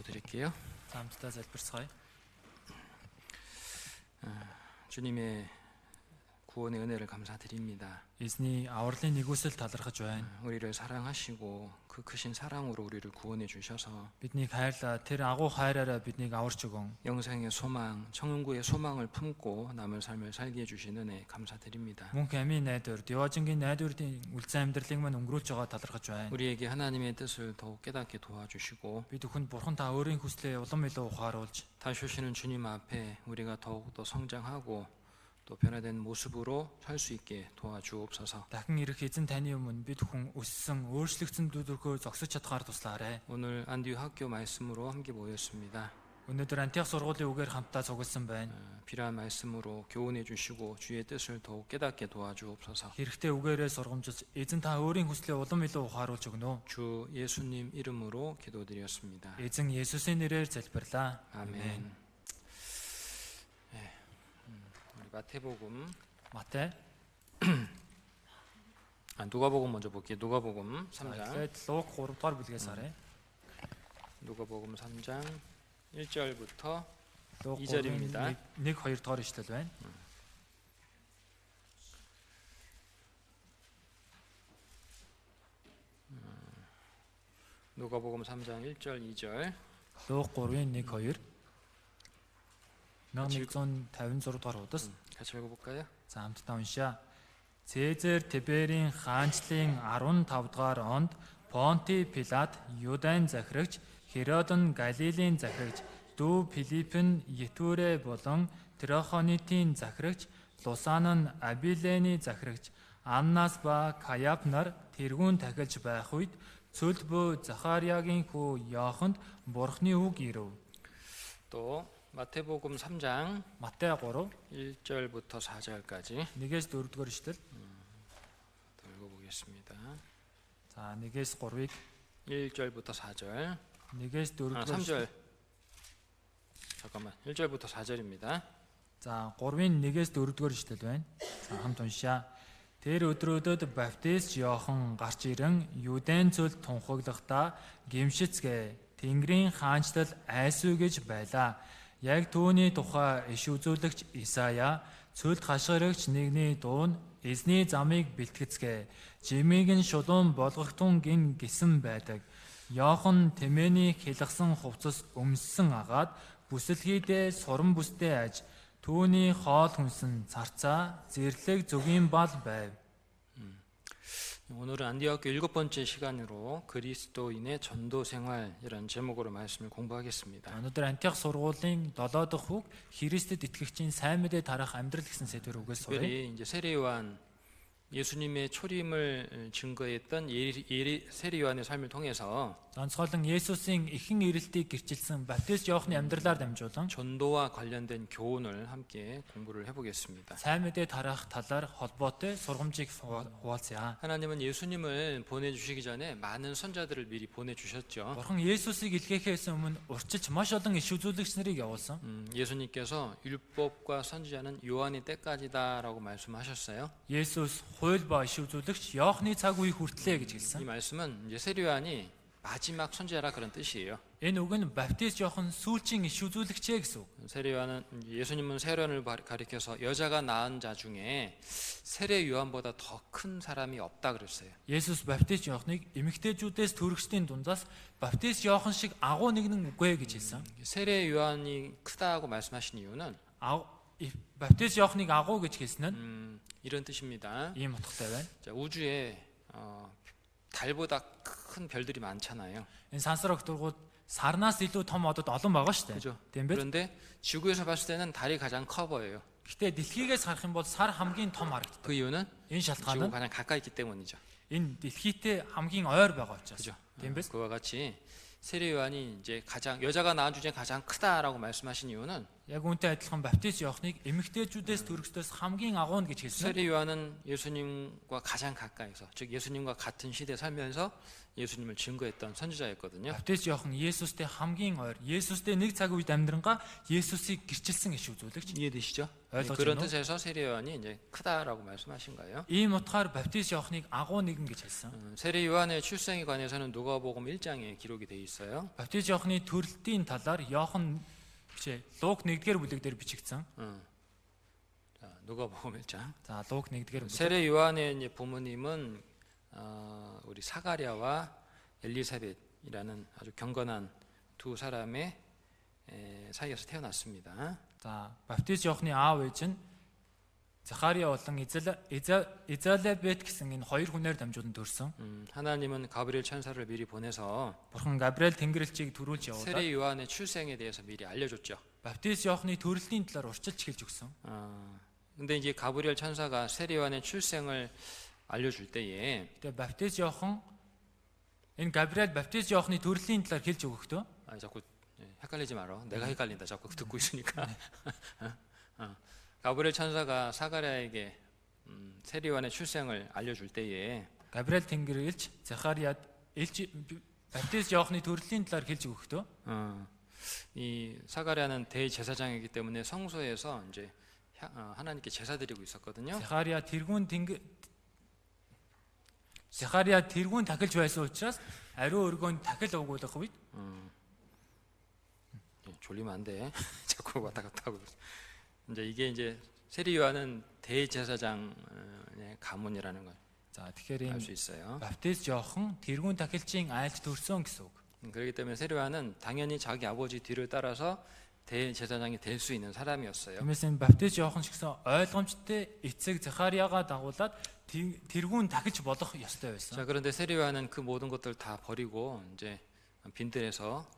기도드릴게요. Хамтдаа залбирцгаая. 주님의 구원의 은혜를 감사드립니다. Эзний авралын нэгүсэл талархаж байна. 우리를 사랑하시고 그 크신 사랑으로 우리를 구원해 주셔서 Биднийг хайрлаа. Тэр агуу хайраараа биднийг аварч өгөн. 영생의 소망, 천국의 소망을 품고 남을 삶을 살게 해주신 은혜 감사드립니다. Мөнх амийн найдвар, Диожингийн найдварын үлзэн амьдралыг мань өнгөрүүлж байгаа талархаж байна. 우리에게 하나님의 뜻을 더욱 깨닫게 도와주시고 Бид бүхэнд Бурхан та өөрийн хүслээ улам илүү ухааруулж, 다시 오시는 주님 앞에 우리가 더욱더 성장하고 또 변화된 모습으로 살 수 있게 도와주옵소서. дахин ирэх эзэн таны өмнө бид бүхэн өссөн, өөрчлөгдсөн дүрхөө зогсож чадхаар туслаарай. 오늘 안디오 학교 말씀으로 함께 모였습니다. Өнөөдөр Антиох сургуулийн үгээр хамтдаа цугласан байна. 필요한 말씀으로 교훈해 주시고 주의 뜻을 더욱 깨닫게 도와주옵소서. Хэрэгтэй үгээрээ сургамжилж, эзэн та өөрийн хүслээ улам илүү ухааруулж өгнө. 주 예수님 이름으로 기도드렸습니다. Эзэн Есүсийн нэрээр залбирлаа. 아멘. 우리 마태복음, Матай. 누가복음 먼저 볼게요. 누가복음 3장. Тэгээд Луг 3 дугаар бүлгээс харъя. 누가복음 3장 1절부터 Луг 2절입니다. 1-2 дугаар ишлэл байна. 누가복음 3장 1절 2절. Луг 3-ын 1-2. 1156 дугаар удас. 같이 읽어볼까요? За хамтдаа уншаа. Цэзэр Тиберийн хаанчлалын 15 дугаар онд Понти Пилат, Юдайн захирагч, Херодон Галилийн захирагч, дүү Филипп нь Етүрэ болон Трохонитийн захирагч, Лусан нь Абилений захирагч, Аннас ба Каяп нар тэргүүн тахилж байх үед цөлбөө Захариагийн хүү Йоханд Бурхны үг ирв. 또 마태복음 3장 Матай 3 1절부터 4절까지 1-4 дугаар ишлэл. 읽어보겠습니다. За 1-3-ыг 1절부터 4절. 1-4 дугаар 3절. 잠깐만. 1절부터 4절입니다. За 3-ын 1-4 дугаар ишлэл байна. За хамт уншаа. Тэр өдрүүдэд баптист Иохан гарч ирэн Юдэн цөлд тунхаглахдаа гимшицгээ Тэнгэрийн хаанчлал айсуу гэж байлаа. Яг түүний тухай иш үзүүлэгч Исая цөлд хашгирагч нэгний дуу нь эзний замыг бэлтгэцгээ. Жимиг нь шулуун болгохтун гин гисэн байдаг. Иохан тэмээний хилгсэн хувцас өмссөн агаад бүсэлхийдээ суран бүстэй аж түүний хоол хүнсэн царцаа зэрлэг зүгийн бал байв. 오늘은 안디옥교 7번째 시간으로 그리스도인의 전도 생활 이런 제목으로 말씀을 공부하겠습니다. Өнөөдөр Антиох сургуулийн 7 дахь үг Христэд итгэгчийн сайн мэдээ тарах амьдрал гэсэн сэдвээр үгээс сурах. 특별히 이제 세례요한 예수님의 초림을 증거했던 세례요한의 삶을 통해서 Онцгойлон Есүсийн эхэн ирэлтийг гэрчилсэн Баптист Иохны амьдралаар дамжуулан 전도와 관련된 교훈을 함께 공부를 해보겠습니다. сайн мэдээ тарах талаар холбоотой сургамжийг хуваалцъя. 하나님은 예수님을 보내주시기 전에 많은 선자들을 미리 보내주셨죠. Бурхан Есүсийг илгээхээс өмнө урьдчилж маш олон иш үзүүлэгч нарыг явуулсан. 예수님께서 율법과 선지자는 요한의 때까지다라고 말씀하셨어요. Есүс хууль ба иш үзүүлэгч Иохны цаг үе хүртлээ гэж хэлсэн. 이 말씀은 이제 세례요한이 마지막 선지자라 그런 뜻이에요. Энэ үг нь Баптист Иохан сүүлчийн иш үзүүлэгчээ гэсэн үг. 세례요한은 예수님은 세례요한을 가리켜서 여자가 낳은 자 중에 세례 요한보다 더 큰 사람이 없다 그랬어요. Есүс Баптист Иохныг эмэгтэйчүүдээс төрөгчдийн дундаас Баптист Иохан шиг агуу нэгэн үгүй гэж хэлсэн. 세례 요한이 크다고 말씀하신 이유는 Баптист Иохныг агуу гэж хэлсэн нь 이런 뜻입니다. ийм утгатай байна. 자, 우주에 달보다 큰 별들이 많잖아요. Энэ сансар огтургууд сарнаас илүү том одод олон байгаа шүү дээ. 그죠? Тийм биз? 그런데 지구에서 봤을 때는 달이 가장 커 보여요. Гэтэ дэлхийгээс харах юм бол сар хамгийн том харагддаг. 그 이유는 Энэ шалтгаан 지구가 нь 가장 가까이 있기 때문이죠. энэ дэлхийтэй хамгийн ойр байгаа учраас. 그죠? Тийм биз? 그와 같이 세례 요한이 이제 여자가 낳은 주 중에 가장 크다라고 말씀하신 이유는 яг үүнтэй адилхан баптист Иоханыг эмэгтэйчүүдээс төрөстөөс хамгийн агуу нь гэж хэлсэн. 세례 요한은 예수님과 가장 가까이서, 즉 예수님과 같은 시대에 살면서 예수님을 증거했던 선지자였거든요. Баптист Иохан Есүстэй хамгийн ойр, Есүстэй нэг цаг үед амьдрангаа Есүсийг гэрчилсэн иш үзүүлэгч. 이해되시죠? ойлгож 그런 байна уу? 뜻에서 세례 요한이 이제 크다라고 말씀하신 거예요. Ийм утгаар Баптист Иоханыг агуу нэгэн гэж хэлсэн. 세례 요한의 출생에 관해서는 누가복음 1장에 기록이 돼 있어요. Баптист Иоханы төрөлтийн талаар Иохан Лук 1-р бүлэг дээр бичигдсэн. 자, 누가복음 1장. За Лук 1-р бүлэг. 세례 요한의 이제 부모님은 우리 사가랴와 엘리사벳이라는 아주 경건한 두 사람의 사이에서 태어났습니다. За Баптист Иоханы аав ээж нь Захариа болон Изалебет гэсэн энэ хоёр хүнээр дамжуулан төрсөн. 하나님은 가브리엘 천사를 미리 보내서 Бурхан Габриэл Тэнгэрлэгчийг төрүүлж явуулаад 세례 요한의 출생에 대해서 미리 알려줬죠. Баптист Иоханы төрөлтийн талаар урьдчилж хэлж өгсөн. 근데 이제 가브리엘 천사가 세례 요한의 출생을 알려줄 때에 Тэгээ Баптист Иохан энэ Габриэл Баптист Иоханы төрөлтийн талаар хэлж өгөхдөө 자꾸 헷갈리지 마라. 내가 헷갈린다. 자꾸 듣고 있으니까. 가브리엘 천사가 사가랴에게 세례 요한의 출생을 알려줄 때에 Габриэл Тэнгэрлэгч Захариад Баптист Иоханы төрөлтийн талаар хэлж өгөхдөө 이 사가랴는 대제사장이기 때문에 성소에서 이제 하나님께 제사 드리고 있었거든요. Захариа тэргүүн тахилж байсан учраас ариун өргөөнд тахил өгүүлэх үед 졸리면 안 돼. 자꾸 왔다 갔다 하고. 이제 세례 요한은 대제사장의 가문이라는 걸 за тэгэхээр 알 수 энэ 있어요. Баптист Иохан тэргүүн тахилчийн айлд төрсөн гэсэн үг. 그렇기 때문에 세례 요한은 당연히 자기 아버지 뒤를 따라서 대제사장이 될 수 있는 사람이었어요. Тиймээс энэ Баптист Иохан ч гэсэн ойлгомжтой эцэг Захариагаа дагуулад тэргүүн тахилч болох ёстой байсан. 자, 그런데 세례 요한은 그 모든 것들 다 버리고 이제 빈들에서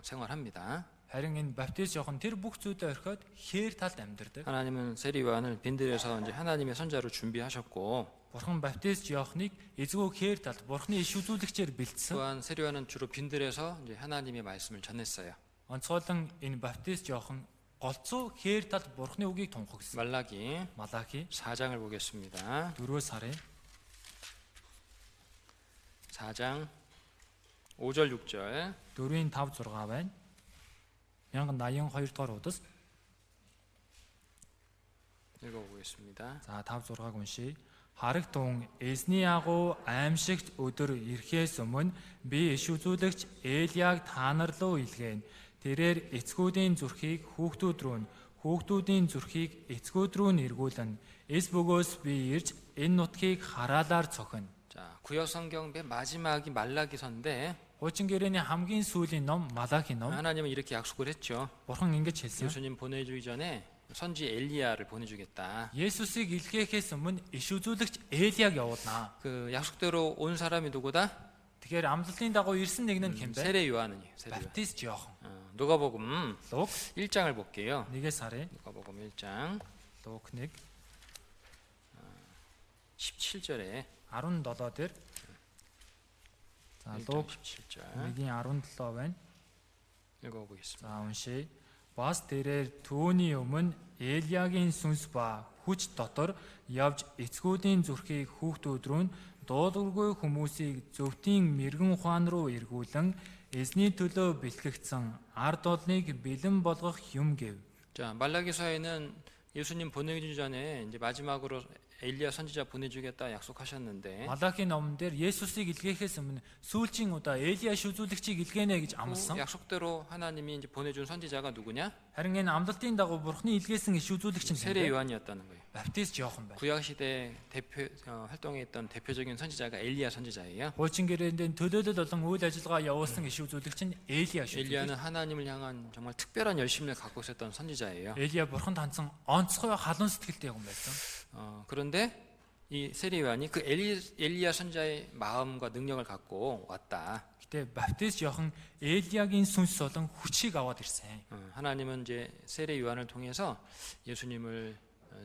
생활합니다. Харин энэ Баптист Иохан тэр бүх зүйлээ орхиод хээр талд амьдардаг. 하나님은 세례 요한을 빈들에서 이제 하나님의 선자로 준비하셨고, Бурхан Баптист Иоханыг эзгүй хээр талд Бурханы иш үзүүлэгчээр бэлдсэн. 또한 세례 요한은 주로 빈들에서 이제 하나님의 말씀을 전했어요. Онцгойлон энэ Баптист Иохан голцоо хээр талд Бурханы үгийг тунхагсан. 말라기 Малахи 4장을 보겠습니다. 4 сарын 4장 5절 6절. 4-ийн 5 6 байна. 1082 дугаар удас. 읽어보겠습니다. За 5 6-аг уншийе. Харагтун эзний агуу аимшигт өдөр ирэхээс өмнө би иш үзүүлэгч Элияг та нар руу илгээн. Тэрээр эцгүүдийн зүрхийг хүүхдүүд рүү, хүүхдүүдийн зүрхийг эцгүүд рүү нэргүүлэн. Эс бөгөөс би ирж энэ нутгийг хараалаар цохино. 자, 구약 성경 맨 마지막이 말라기서인데 Хуучин гэрээний хамгийн сүүлийн ном Малахи ном. 하나님은 이렇게 약속을 했죠. Бурхан ингэж хэлсэн. 예수님 보내주기 전에 선지 엘리야를 보내주겠다. Есүсийг илгээхээс өмнө иш үзүүлэгч Элияг явуулнаа. 그 약속대로 온 사람이 누구다? Тэгэхээр амлалтын дагуу ирсэн нэг нь хэн бэ? 세례 요한이에요. 세례 요한. Баптист Иохан. 누가복음 Лук 1장을 볼게요. 1-ээс харъя. 누가복음 1장 Лук 1 17절에 17 дээр. За 1장 Лук 17절 1:17 байна. 읽어보겠습니다. За уншийе. Бас тэрээр түүний өмнө Элиягийн сүнс ба хүч дотор явж эцгүүдийн зүрхийг хүүхдүүд рүү дуулуургүй хүмүүсийг зөвхөн мэрэгэн ухаан руу эргүүлэн эзний төлөө бэлтгэгдсэн ард олныг бэлэн болгох юм гэв. 자, 말라기서에는 예수님 보내기 전에 이제 마지막으로 엘리야 선지자 보내주겠다 약속하셨는데 Малахи номон дээр Есүсийг илгээхээс өмнө сүүлчийн удаа Элия шүзүүлэгчийг илгээнэ гэж амласан. 약속대로 하나님이 이제 보내준 선지자가 누구냐? Харин энэ амлалтын дагуу Бурхны илгээсэн шүзүүлэгч нь 세례 요한이었다는 거예요. Баптист Иохан байна. 구약 시대 대표 활동했던 대표적인 선지자가 엘리야 선지자예요. Хуучин гэрээнд төлөөлөл болон үйл ажиллагаа явуулсан шүзүүлэгч нь Элия шүү. 엘리야는 하나님을 향한 정말 특별한 열심을 갖고 있었던 선지자예요. Элия Бурханд хандсан онцгой халуун сэтгэлтэй хүн байсан. 그런데 이 세례 요한이 그 엘리야 선지자의 마음과 능력을 갖고 왔다. Гэтэ Баптист Иохан Элиягийн сүнс болон хүчийг аваад ирсэн. 하나님은 이제 세례 요한을 통해서 예수님을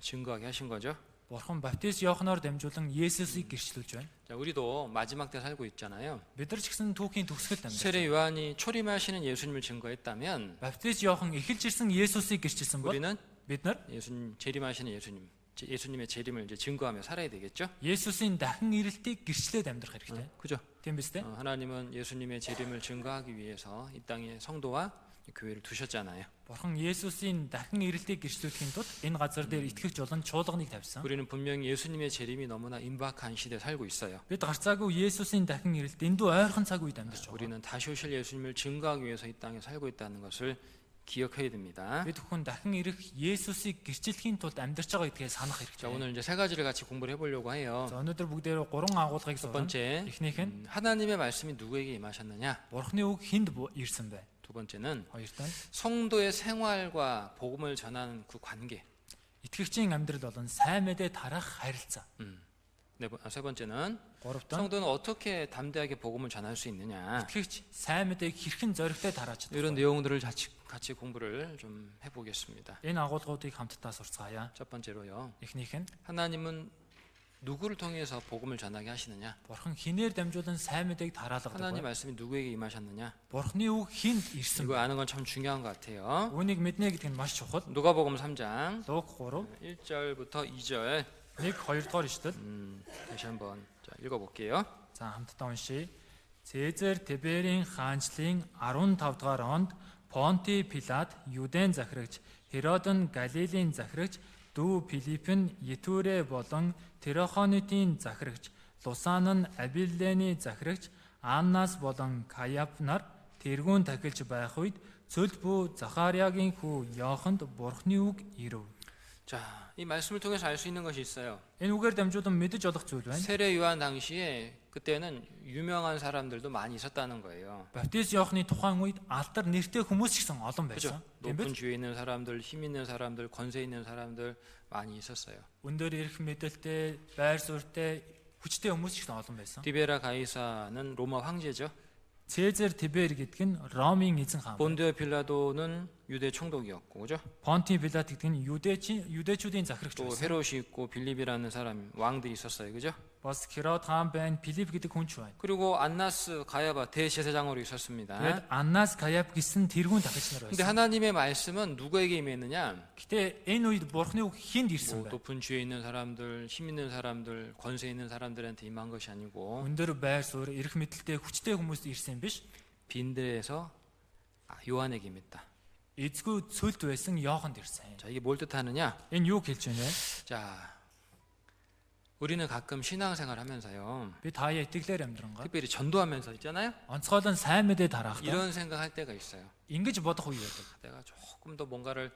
증거하게 하신 거죠. Бурхан баптист Иоханоор дамжуулан Есүсийг гэрчлүүлж байна. 자, 우리도 마지막 때 살고 있잖아요. Бид нар ч гэсэн түүхийн төгсгөлд амьдарч 세례 요한이 초림하시는 예수님을 증거했다면 Баптист Иохан эхэлж ирсэн Есүсийг гэрчилсэн бол 우리는 бид нар 예수님 재림하시는 예수님의 재림을 이제 증거하며 살아야 되겠죠? Есүсийн дахин ирэлтийг гэрчлээд амьдрах хэрэгтэй. 그죠? Тийм биз дээ? 하나님은 예수님의 재림을 증거하기 위해서 이 땅에 성도와 교회를 두셨잖아요. Бурхан Есүсийн дахин ирэлтийг гэрчлүүлэхийн тулд энэ газар дээр итгэгч болон чуулганыг тавьсан. 우리는 분명히 예수님의 재림이 너무나 임박한 시대에 살고 있어요. Бид гарцаагүй Есүсийн дахин ирэлт дэндүү ойрхон цаг үед амьдарч байгаа. 우리는 다시 오실 예수님을 증거하기 위해서 이 땅에 살고 있다는 것을 기억해야 됩니다. Бид бүхэн дахин ирэх Есүсийг гэрчлэхийн тулд амьдарч байгаа гэдгээ санах 자, хэрэгтэй. 오늘 이제 세 가지를 같이 공부를 해보려고 해요. За өнөөдөр бүгдээрээ 3 агуулгыг 첫 сурна. 번째, Эхнийх нь 하나님의 말씀이 누구에게 임하셨느냐? Бурхны үг хүнд ирсэн бэ? 두 번째는 Хоёрт нь 성도의 생활과 복음을 전하는 그 관계. итгэгчийн амьдрал болон сайн мэдээ тарах харилцаа. 세 번째는 Гуравт нь 성도는 어떻게 담대하게 복음을 전할 수 있느냐? итгэгч сайн мэдээг хэрхэн зоригтой тарааж чадах 이런 вэ? 내용들을 같이 공부를 좀 해보겠습니다. Энэ агуулгуудыг хамтдаа сурцгаая. 첫 번째로요. Эхнийх нь 하나님은 누구를 통해서 복음을 전하게 하시느냐? Бурхан хинээр дамжуулан сайн мэдээг тараалгадаг 하나님 вэ? 말씀이 누구에게 임하셨느냐? Бурхны үг хүнд ирсэн 이거 бэ? 아는 건 참 중요한 것 같아요. Үүнийг мэднэ гэдэг нь маш чухал. 누가복음 3장 Луг 3 1절부터 2절 1 2 дугаар ишлэл. 다시 한번 읽어볼게요. За хамтдаа уншийе. Цэзэр Тиберийн хаанчлалын 15 дугаар онд Понти Пилат Юдэн захирагч, Херод нь Галилийн захирагч, дүү Филипп нь Етүрэ болон Терохонитын захирагч, Лусан нь Абиллений захирагч, Аннас болон Каяф нар тэргүүн тахилж байх үед цөлд бүү Захариагийн хүү Йоханд Бурхны үг ирв. 자, 이 말씀을 통해서 알 수 있는 것이 있어요. Энэ үгээр дамжуулан мэдэж олох зүйл байна. 세례 요한 당시에 그때는 유명한 사람들도 많이 있었다는 거예요. Баптист Иохны тухайн үед алдар нэртэй хүмүүс ч гэсэн олон 그죠? байсан. Тийм 높은 биз? 주위에 있는 사람들, 힘 있는 사람들, 권세 있는 사람들 많이 있었어요. Өндөр ирэх мэдээлэлтэй, байр суурьтай, хүчтэй хүмүүс ч гэсэн олон байсан. 디베라 가이사는 로마 황제죠. Цэзэр Тибер гэдэг нь Ромын эзэн хаан. 본디오 빌라도는 유대 총독이었고, 그죠? Понти Пилат гэдэг нь юдэчүүдийн захирагч 또 байсан. 헤롯이 있고 빌립이라는 사람 왕들이 있었어요, 그죠? Бас Херод хаан байна, Филипп гэдэг хүн ч байна. 그리고 안나스 가야바 대제사장으로 있었습니다. Тэгээд Аннас, Каяф гэсэн тэрүүн дахиж нар 근데 байсан. 하나님의 말씀은 누구에게 임했느냐? Гэтэ энэ үед Бурхны үг хүнд ирсэн 뭐 байна. 높은 주위에 있는 사람들, 힘 있는 사람들, 권세 있는 사람들한테 임한 것이 아니고 Өндөр байр суурь, эрх мэдэлтэй, хүчтэй хүмүүст ирсэн биш. 빈들에서 요한에게 임했다. Эзгүй цөлд байсан Йоханд ирсэн. 자, 이게 뭘 뜻하느냐? Энэ юу хэлж байна вэ? 자, 우리는 가끔 신앙생활 하면서요. Бид хаяа итгэлээр амьдрангаа 특별히 전도하면서 있잖아요. онцгойлон сайн мэдээ тарахдаа 이런 생각할 때가 있어요. ингэж бодох үе байдаг. 내가 조금 더 뭔가를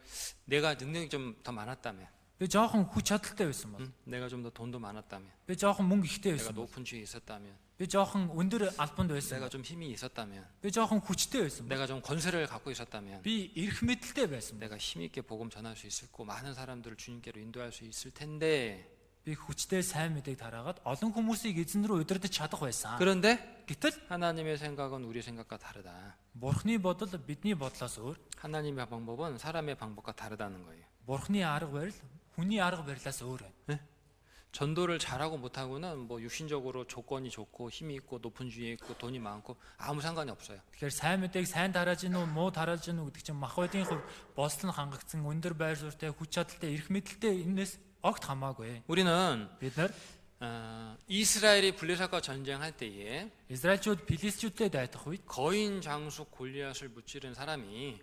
내가 능력이 좀 더 많았다면, Би жоохон хүч чадалтай байсан бол, 내가 좀 더 돈도 많았다면, би жоохон мөнгө ихтэй 내가 байсан бол, 높은 주위에 있었다면, би жоохон өндөр албанд байсан 내가 бол, 좀 힘이 있었다면, би жоохон хүчтэй байсан бол, 내가 좀 권세를 갖고 있었다면, би эрх мэдэлтэй байсан бол, 내가 힘 있게 복음 전할 수 있었고 많은 사람들을 주님께로 인도할 수 있을 텐데. би хүчтэй сайн мэдээг тараагаад олон хүмүүсийг эзэн рүү удирдах чадах байсан. 그런데 Гэтэл 하나님의 생각은 우리 생각과 다르다. Бурхны бодол бидний бодлоос өөр, 하나님의 방법은 사람의 방법과 다르다는 거예요. Бурхны арга барил хүний арга барилаас өөр байна. 전도를 잘하고 못하고는 뭐 육신적으로 조건이 좋고 힘이 있고 높은 주위에 있고 돈이 많고 아무 상관이 없어요. Тэгэхээр сайн мэдээг сайн тарааж гин үү, муу тарааж гин үү гэдэг чинь мах байдгийн хувь бослон хангагдсан өндөр байр суурьтай, хүч чадалтай, эрх мэдэлтэй энэс огт хамаагүй. 우리는 Бид нар 이스라엘이 블레셋과 전쟁할 때에 Израильчууд Филистичүүдтэй дайтах үед 거인 장수 골리앗을 무찌른 사람이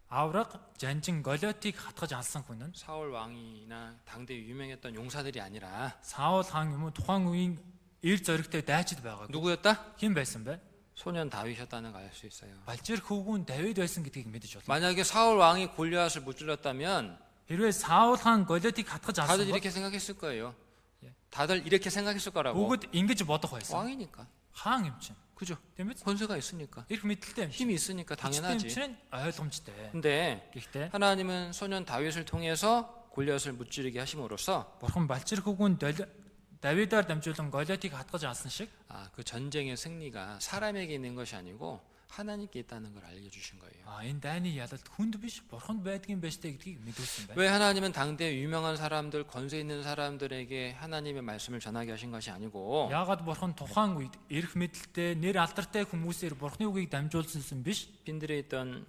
авраг жанжин Голиотыг хатгаж алсан хүн нь 사울 왕이나 당대 유명했던 용사들이 아니라 Саул хаан юм уу тухайн үеийн эр зоригтой дайчид байгаа. 누구였다? Хэн байсан бэ? 소년 다윗이었다는 걸 알 수 있어요. Балжир хөвгүүн Давид байсан гэдгийг мэдэж байна. 만약에 사울 왕이 골리앗을 무찔렀다면 Хэрвээ Саул хаан Голиотыг хатгаж 다들 алсан бол 이렇게 생각했을 거예요. 다들 이렇게 생각했을 거라고. бүгд ингэж бодох байсан. 왕이니까. Хаан юм чинь. 그죠? Тийм биз? 권세가 있으니까. Эрх мэдэлтэй юм чинь. 힘이 있으니까 Хүчтэй юм 당연하지. чинь ойлгомжтой. 근데 Гэхдээ 하나님은 소년 다윗을 통해서 골리앗을 무찌르게 하심으로써 Бурхан Балжир хөвгүүн Давидаар дамжуулан Голиотыг хатгаж алсан шиг 그 전쟁의 승리가 사람에게 있는 것이 아니고 하나님께 있다는 걸 알려주신 거예요. Энэ дайны ялалт хүнд биш бурханд байдгийн байжтай гэдгийг мэдүүлсэн байна. 왜 하나님은 당대 유명한 사람들, 권세 있는 사람들에게 하나님의 말씀을 전하게 하신 것이 아니고 Яагаад бурхан тухайн үед эрх мэдэлтэй, нэр алдартай хүмүүсээр бурханы үгийг дамжуулсан биш? 빈들에 있던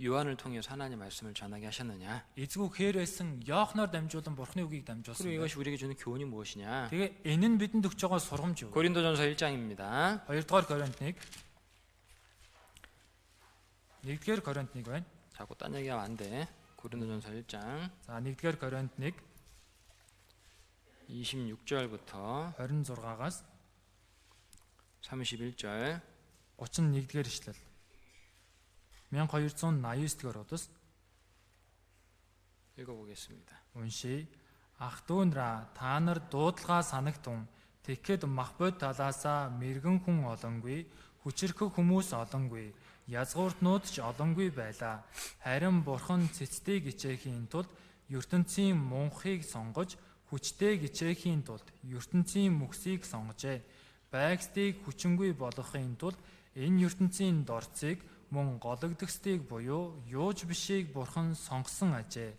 요한을 통해서 하나님 말씀을 전하게 하셨느냐? Эцгүй хээр байсан Йоохноор дамжуулан бурханы үгийг дамжуулсан. 그리고 이것이 우리에게 주는 교훈이 무엇이냐? Тэгээ энэ нь бидэнд өгч байгаа сургамж юу? 고린도전서 1장입니다. 2-р Коринт 1. 1-р Коринт 1 байна. 자꾸 딴 얘기하면 안 돼. 고린도전서 1장 За 1-р Коринт 1 26절부터 26-аас 31절 31-р ишлэл. 1289-р удас 읽어보겠습니다. уншия. Ах дүүнраа та нар дуудлага санагтун тэгэхэд мах бод талаасаа мэрэгэн хүн олонгүй, хүчирхэг хүмүүс олонгүй, язгууртнууд ч олонгүй байлаа. Харин бурхан цэцтэй гिचээхийн тулд ертөнцийн мунхыг сонгож, хүчтэй гिचээхийн тулд ертөнцийн мөхсийг сонгожээ. Байгстыг хүчингүй болгохын тулд энэ ертөнцийн дорцыг мөн гологдгсдыг буюу юуж бишийг бурхан сонгосон ажээ.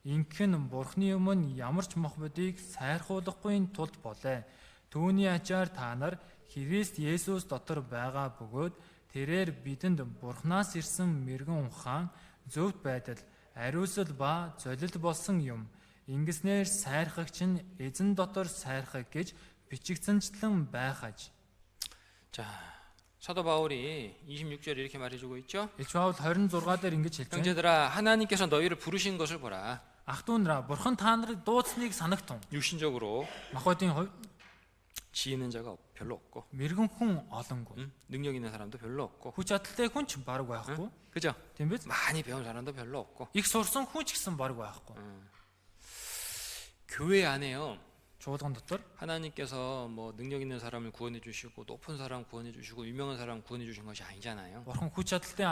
Ингэх нь бурхны өмнө ямар ч мох бодийг сайрхуулахгүй тулд болоо. Түүний ачаар та нар Христ Есүс дотор байгаа бөгөөд тэрээр бидэнд бурхнаас ирсэн мэрэгэн ухаан, зөвхт байдал, ариусл ба золил болсон юм. Ингэснээр сайрхагч нь эзэн дотор сайрхаг гэж бичигдсэнчлэн байх аж. 자, 사도 바울이 26절에 이렇게 말해주고 있죠. Илч Паул 26 дээр ингэж хэлж байна. 형제들아, 하나님께서 너희를 부르신 것을 보라. Ах дүүнраа бурхан та нарыг дуудсныг санагтун. 육신적으로 Махбодын хувьд 지 있는 자가 별로 없고, мэрэгэн хүн олонгүй. 능력 있는 사람도 별로 없고, Хүч чадалтай хүн ч бараг байхгүй. 그죠? Тийм биз? 많이 배운 사람도 별로 없고. Их сурсан хүн ч гэсэн бараг байхгүй. 교회 안에요. Чуулган дотор 하나님께서 뭐 능력 있는 사람을 구원해 주시고 높은 사람 구원해 주시고 유명한 사람 구원해 주신 것이 아니잖아요. бурхан хүч чадалтай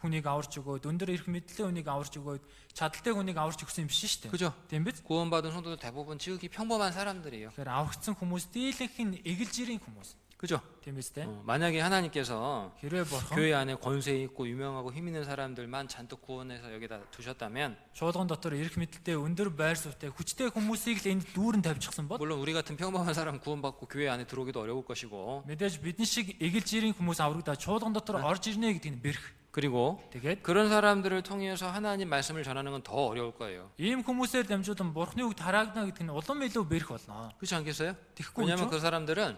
хүнийг аварч өгөөд, өндөр эрх мэдэлтэй хүнийг аварч өгөөд, чадaltaй хүнийг аварч өгсөн юм биш шүү дээ. 그죠? Тийм биз? 구원받은 성도들 대부분 지극히 평범한 사람들이에요. Тэгэхээр аврагдсан хүмүүс дийлэнх нь эгэлжирийн хүмүүс. 그죠? Тийм биз дээ? 만약에 하나님께서 Хэрвээ бурхан 교회 안에 권세 있고 유명하고 힘 있는 사람들만 잔뜩 구원해서 여기다 두셨다면, чуулган дотор эрх мэдэлтэй, өндөр байр суурьтай, хүчтэй хүмүүсийг л энд дүүрэн тавьчихсан бол 물론 우리 같은 평범한 사람 구원받고 교회 안에 들어오기도 어려울 것이고, мэдээж бидний шиг эгэлжирийн хүмүүс аврагдаад чуулган дотор орж ирнэ гэдгийг нь бэрх. 그리고 Тэгээд 그런 사람들을 통해서 하나님 말씀을 전하는 건 더 어려울 거예요. ийм хүмүүсээр дамжуулан бурхны үг тараагдана гэдг нь улам илүү бэрх болно. 그렇지 않겠어요? Тэгэхгүй 왜냐하면 юу? 그 사람들은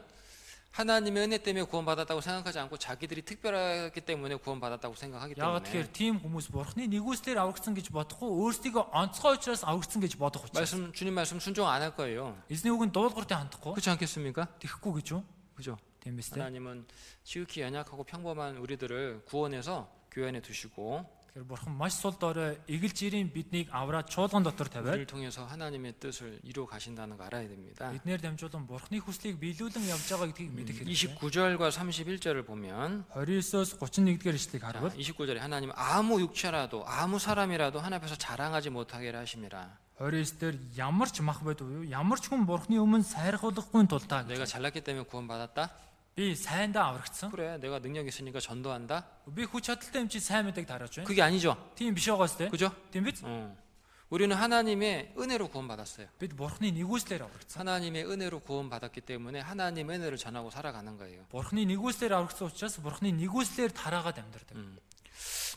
하나님의 은혜 때문에 구원받았다고 생각하지 않고 자기들이 특별하기 때문에 구원받았다고 생각하기 Яагаад тэгэхээр 때문에 тийм хүмүүс бурхны нэгүслэр аврагдсан гэж бодохгүй, өөрсдийгөө онцгой учраас аврагдсан гэж бодох учраас. 주님 말씀 순종 안 할 거예요. Эзний үгэнд дуулууртай хандахгүй, 그렇지 않겠습니까? тэхгүй гэж юу? 그죠? Тийм биз дээ. 하나님은 지극히 연약하고 평범한 우리들을 구원해서 교회 안에 두시고 Тэгэхээр бурхан маш сул дорой эгэлж ирийн биднийг авраад чуулган дотор тавиад 우리를 통해서 하나님의 뜻을 이루어 가신다는 거 알아야 됩니다. биднэр дамжуулан бурхны хүслийг биелүүлэн явж байгаа гэдгийг мэдэх хэрэгтэй. 29절과 31절을 보면 29-оос 31-р ишлэгийг 자, харвал 29절에 하나님 아무 육체라도 아무 사람이라도 하나님 앞에서 자랑하지 못하게 하심이라. 29-дөр ямар ч мах бод уу, ямар ч хүн бурхны өмнө сайрхуулахгүй тулдаа 내가 гэж. 잘났기 때문에 구원받았다? Би сайндаа аврагдсан. 그래, 내가 능력 있으니까 전도한다? Би хүч чадалтай юм чи сайн мэдээг тарааж байна. 그게 아니죠. Тийм биш байгаас тэ. 그죠? Тийм биз? 우리는 하나님의 은혜로 구원받았어요. Бид бурхны нэгүслэр аврагдсан. 하나님의 은혜로 구원받았기 때문에 하나님의 은혜를 전하고 살아가는 거예요. Бурхны нэгүслэр аврагдсан учраас бурхны нэгүслэр тараагаад амьдардаг.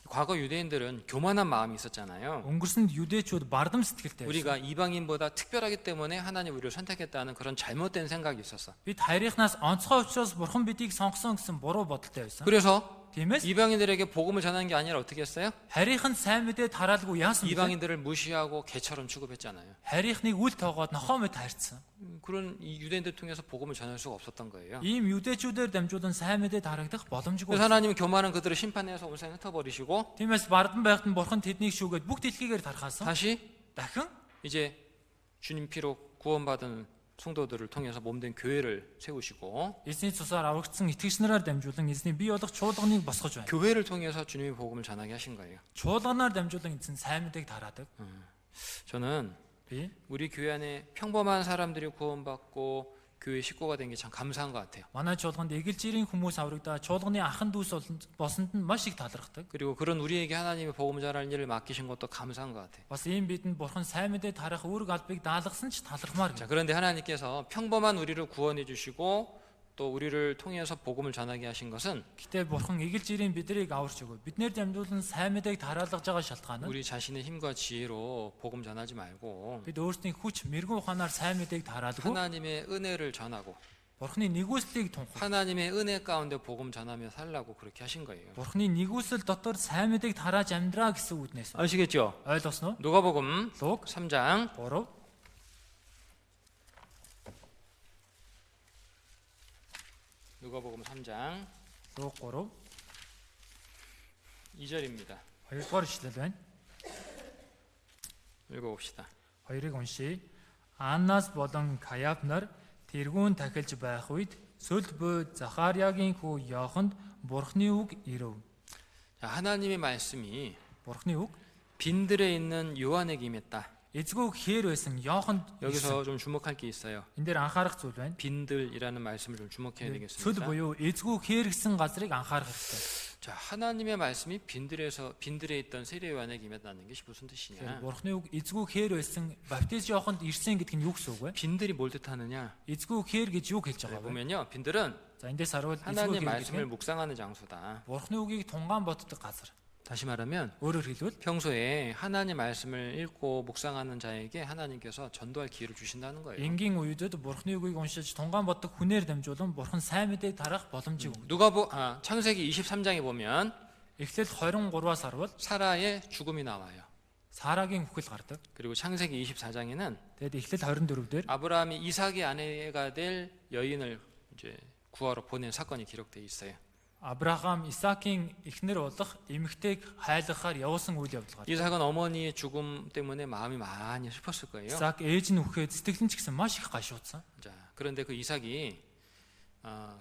과거 유대인들은 교만한 마음이 있었잖아요. Өнгөрсөнд юдэчүүд бардам сэтгэлтэй байсан. 우리가 이방인보다 특별하기 때문에 하나님 우리를 선택했다는 그런 잘못된 생각이 있었어. Бид харийнхнаас онцгой учраас бурхан бидийг сонгосон гэсэн буруу бодолтой байсан. 그래서 Тиймээс 이방인들에게 복음을 전하는 게 아니라 어떻게 했어요? харийнхан сайн мэдээ тараалгүй яасан бэ? 이방인들을 무시하고 개처럼 취급했잖아요. Харийнхныг үл тоогоод нохоо мэт харьцсан. 그런 이 유대인들 통해서 복음을 전할 수가 없었던 거예요. Ийм юдэчүүдээр дамжуулан сайн мэдээ тараагдах боломжгүй. 그래서 하나님은 교만한 그들을 심판해서 온생 흩어버리시고 Тиймээс бардам байхад нь бурхан тэднийг шүүгээд бүх дэлхийгээр тархаасан. 다시 Дахин 이제 주님 피로 구원받은 성도들을 통해서 몸된 교회를 세우시고 эзний цусаар аврагдсан итгэгч нараар дамжуулан эзний бий болох чуулганыг босгож байна. 교회를 통해서 주님의 복음을 전하게 하신 거예요. Чуулганаар дамжуулан эзэн сайн мэдээг тараадаг. 저는 Би 우리 교회 안에 평범한 사람들이 구원받고 교회 식구가 된 게 참 감사한 것 같아요. Манай чуулганд эгэлжирийн хүмүүс аврагдаа чуулганы ахын дүүс болсонд нь маш их талархдаг. 그리고 그런 우리에게 하나님의 복음 전하는 일을 맡기신 것도 감사한 것 같아요. Бас ийм бидэнд бурхан сайн мэдээ тарах үүрэг албыг даалгасан ч талархмаар 자, гэнэ. 그런데 하나님께서 평범한 우리를 구원해 주시고 또 우리를 통해서 복음을 전하게 하신 것은 Гэтэ бурхан эгэлжирийн бидрийг аварч өгөө. Биднэр дамжуулан сайн мэдээг тараалгаж байгаа шалтгаан нь 우리 자신의 힘과 지혜로 복음 전하지 말고 бид өөрсдийн хүч мэрэгэн ухаанаар сайн мэдээг тараалгүй 하나님의 은혜를 전하고 бурханы нэгүслийг тунхаг. 하나님의 은혜 가운데 복음 전하며 살라고 그렇게 하신 거예요. Бурханы нэгүсэл дотор сайн мэдээг тарааж амьдраа гэсэн үгнээс. 아시겠죠? Ойлгосноо? 누가복음 Луг 3장 3 누가복음 3장 Луг 3 2절입니다. 2-р ишлэл байна. 읽어봅시다. Хоёрыг уншийе. Аннас болон Каяф нар тэргүүн тахилж байх үед сүлд буй Захариагийн хүү Йоханд бурхны үг ирэв. 자, 하나님의 말씀이 Бурхны үг 빈들에 있는 요한에게 임했다. эзгүй хээр байсан Йоханд 여기서 좀 주목할 게 있어요. энэ дээр анхаарах зүйл байна. 빈들이라는 말씀을 좀 주목해야 сүл 되겠습니다. буюу эзгүй хээр гэсэн газрыг анхаарах хэрэгтэй. 자, 하나님의 말씀이 빈들에 있던 세례 요한에게 임했다는 것이 무슨 뜻이냐? Бурхны үг эзгүй хээр байсан баптист Йоханд ирсэн гэдэг нь юу гэсэн үг вэ? 빈들이 뭘 뜻하느냐? Эзгүй хээр гэж юу хэлж 네, байгаа вэ? 보면요, 빈들은 За эндээс харуул эзгүй 하나님의 хээр 말씀을 гэдэг нь 묵상하는 장소다. Бурхны үгийг тунгаан боддог газар. 다시 말하면 Өөрөөр хэлбэл 평소에 하나님 말씀을 읽고 묵상하는 자에게 하나님께서 전도할 기회를 주신다는 거예요. энгийн үедэд Бурхны үгийг уншиж тунгаан боддог хүнээр дамжуулан Бурхан сайн мэдээг тарах боломжийг өгдөг. 창세기 23장에 보면 Эхлэл 23-аас харуул 사라의 죽음이 나와요. Сарагийн үхэл гардаг. 그리고 창세기 24장에는 Тэгэд Эхлэл 24 дээр 아브라함이 이삭의 아내가 될 여인을 이제 구하러 보낸 사건이 기록되어 있어요. Авраам Исаакийн эхнэр болох эмэгтэйг хайлахаар явуулсан үйл явдал гардаг. 이삭은 어머니의 죽음 때문에 마음이 많이 슬펐을 거예요. Исаак ээж нь үхээд сэтгэл нь ч гэсэн маш их гашуудсан. 자, 그런데 그 이삭이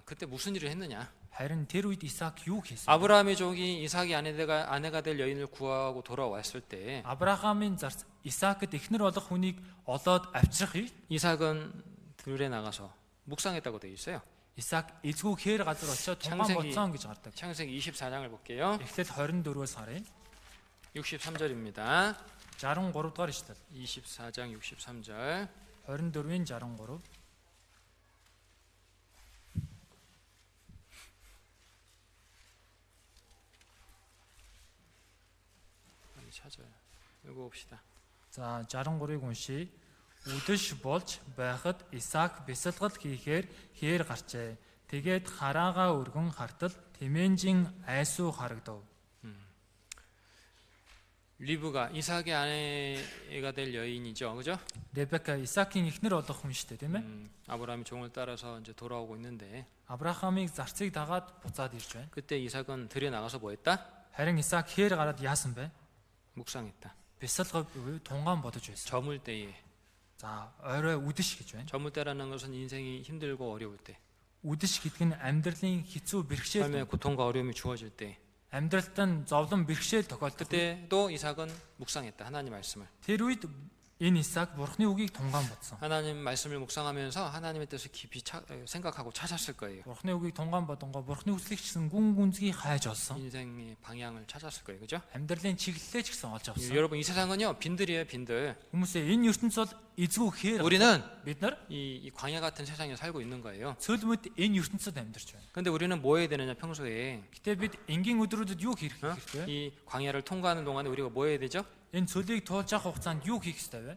그때 무슨 일을 했느냐? Харин тэр үед Исаак юу хийсэн? 아브라함의 종이 이삭이 아내가 될 여인을 구하고 돌아왔을 때 Авраамын зарц Исаакд эхнэр болох хүнийг олоод авчрах ий. 이삭은 들에 나가서 묵상했다고 되어 있어요. Исаак эзгүй хээр газар очиод тунгаан 창세기- бодсон гэж гардаг. 창세기 24장을 볼게요. Эхлэл 24-өөс харъя. 63절입니다. 63 дугаар ишлэл. 24장 63절. 24-ийн 63. 빨리 찾아요. 읽어봅시다. За 63-ыг уншийе. Үдэш болж байхад Исаак бясалгал хийхээр хээр гарчээ. Тэгээд хараагаа өргөн хартал тэмээнжин айсуу харагдав. 리브가 이삭의 아내가 될 여인이죠, 그죠? Ребека Исаакийн эхнэр болох хүн шүү дээ, тийм ээ? 아브라함이 종을 따라서 이제 돌아오고 있는데 Авраамыг зарцыг дагаад буцаад ирж байна. 그때 이삭은 들에 나가서 뭐했다? Харин Исаак хээр гараад яасан бэ? 묵상했다. Бясалгал буюу тунгаан бодож байсан. 저물 때에. За орой үдэш гэж байна. 저물 때라는 것은 인생이 힘들고 어려울 때, Үдэш гэдэг нь амьдралын хэцүү бэрхшээл, 삶의 고통과 어려움이 주어질 때, амьдралд нь зовлон бэрхшээл тохиолдох. 그때도 이삭은 묵상했다. 하나님 말씀을. Тэр үед энэ Исаак Бурхны үгийг тунгаан бодсон. 하나님 말씀을 묵상하면서 하나님의 뜻을 깊이 생각하고 찾았을 거예요. Бурхны үгийг тунгаан бодонгоо Бурхны үслийг чсэн гүн гүнзгий хайж олсон. 인생의 방향을 찾았을 거예요, 그죠? Амьдралын чиглэлээ ч гэсэн олж авсан. 여러분, 이 세상은요 빈들이에요, 빈들. Хүмүүсээ энэ ертөнц бол эзгүй хээр. 우리는 Бид нар 이 광야 같은 세상에 살고 있는 거예요. цөлмөд энэ ертөнцид амьдарч байна. 근데 우리는 뭐 해야 되느냐, 평소에 Гэтэ бид энгийн өдрүүдэд юу хийх 어? хэрэгтэй вэ? 이 광야를 통과하는 동안에 우리가 뭐 해야 되죠? Энэ цөлийг туулж авах хугацаанд юу хийх ёстой вэ?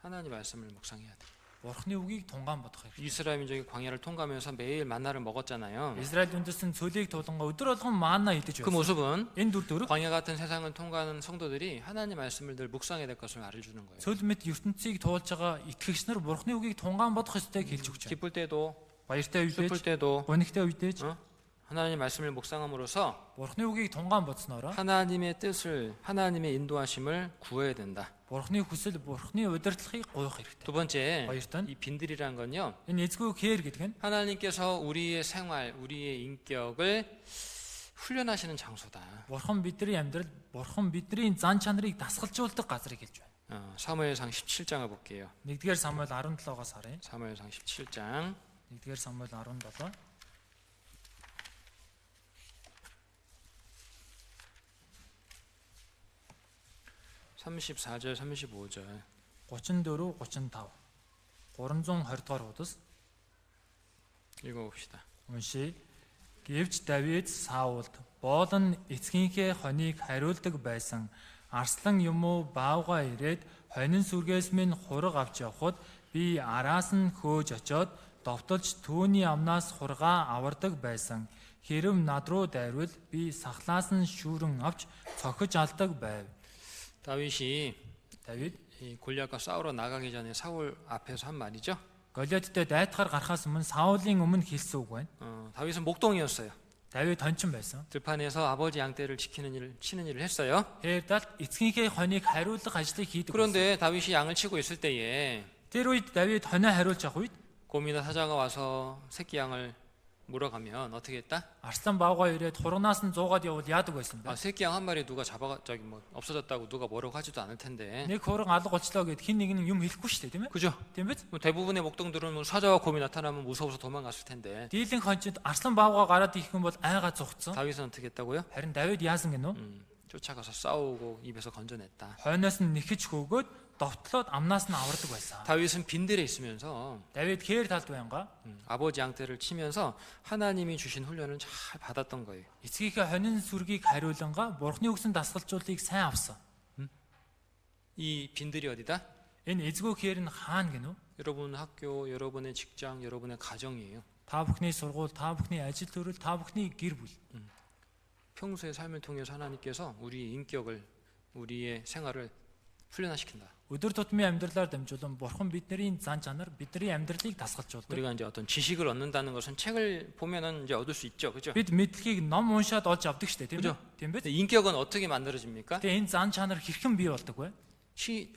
하나님 말씀을 묵상해야 돼. Бурхны үгийг тунгаан бодох хэрэгтэй. 이스라엘 민족이 광야를 통과하면서 매일 만나를 먹었잖아요. Израиль үндэстэн цөлийг туулангаа өдөр болгон маана идэж 그 байсан. 모습은 Энэ дүр төрөг 광야 같은 세상을 통과하는 성도들이 하나님 말씀을 늘 묵상해야 될 것을 알려주는 거예요. цөл мэд ертөнцийг туулж байгаа итгэгч нар Бурхны үгийг тунгаан бодох ёстойг хэлж өгч байна. 기쁠 때도 Баяртай 슬플 үедээ, 때도 гонигтай үедээ 어? 하나님 말씀을 묵상함으로써 Бурхны үгийг тунгаан бодсноороо 하나님의 뜻을, 하나님의 인도하심을 구해야 된다. Бурхны хүсэл, Бурхны удирдлагыг гуйх хэрэгтэй. 두 번째, баяртай. 이 빈들이란 건요, Энэ эзгүй хээр гэдэг нь 하나님께서 우리의 생활, 우리의 인격을 훈련하시는 장소다. Бурхан бидний амьдрал, Бурхан бидний зан чанарыг дасгалжуулдаг газрыг хэлж байна. 사무엘상 17장을 볼게요. 1-р Самуэль 17-оос харъя. 사무엘상 17장 1-р Самуэль 17 34절 35절 34 35 320 дугаар хуудас 읽어봅시다. уншия. Гэвч Давид Саулд боолн эцгийнхээ хоныг хариулдаг байсан. Арслан юм уу баавга ирээд хонин сүргээс минь хураг авч явхад би араас нь хөөж очоод довтолж түүний амнаас хургаа авардаг байсан. Хэрэв над руу дайрвал би сахлаас нь шүүрэн авч цохиж алдаг байв. 다윗이 Давид 이 골리앗과 싸우러 나가기 전에 사울 앞에서 한 말이죠. Голиаттай дайтахаар гарахаас өмнө Саулын өмнө хэлсэн үг байна. 다윗은 목동이었어요. Давид хончин байсан. 들판에서 아버지 양떼를 치는 일을 했어요. Тэрдэл эцгийнхээ хоныг хариулах ажлыг хийдэг. 그런데 다윗이 양을 치고 있을 때에 Тэр үед Давид хонио хариулж авах үед 곰이나 사자가 와서 새끼 양을 물어가면 어떻게 했다? Арслан баавга ирээд хургнаас нь зуугаад явбал яадаг байсан бэ? 새끼 양 한 마리 누가 잡아 저기 뭐 없어졌다고 누가 뭐라고 하지도 않을 텐데. Нэг хураг алга болчлоо гэд хин нэг нь юм хэлэхгүй шүү дээ, тийм ээ? 그죠? Тийм биз? 뭐 대부분의 목동들은 뭐 사자와 곰이 나타나면 무서워서 도망갔을 텐데. Дийлэн хончид Арслан баавга гараад ирэх юм бол айгаа зугцсан. 다윗은 어떻게 했다고요? Харин Давид яасан гэнэ үү? 쫓아가서 싸우고 입에서 건져냈다. Хойноос нь нэхэж хөөгөөд довтлоод амнаас нь авардаг байсан. 다윗은 빈들에 있으면서 Давид хээр талд байнга 아버지 양떼를 치면서 하나님이 주신 훈련을 잘 받았던 거예요. эцгийнхээ хонин сүргийг хариуланга Бурхны өгсөн дасгалжуулыг сайн авсан. 이 빈들이 어디다? Энэ эзгүй хээр нь хаана гэнэ үү? 여러분 학교, 여러분의 직장, 여러분의 가정이에요. Та бүхний сургууль, та бүхний ажил төрөл, та бүхний гэр бүл. 평소의 삶을 통해서 하나님께서 우리의 인격을, 우리의 생활을 훈련시킨다. Өдөр тутмын амьдралаар дамжуулан Бурхан бидний зан чанар, бидний амьдралыг дасгалжуулдаг. 우리가 이제 어떤 지식을 얻는다는 것은 책을 보면은 이제 얻을 수 있죠, 그죠? Бид мэдлэгийг ном уншаад олж авдаг шүү дээ, тийм үү? 그죠? Тийм биз? 인격은 어떻게 만들어집니까? Тэгээ энэ зан чанар хэрхэн бий болдог вэ?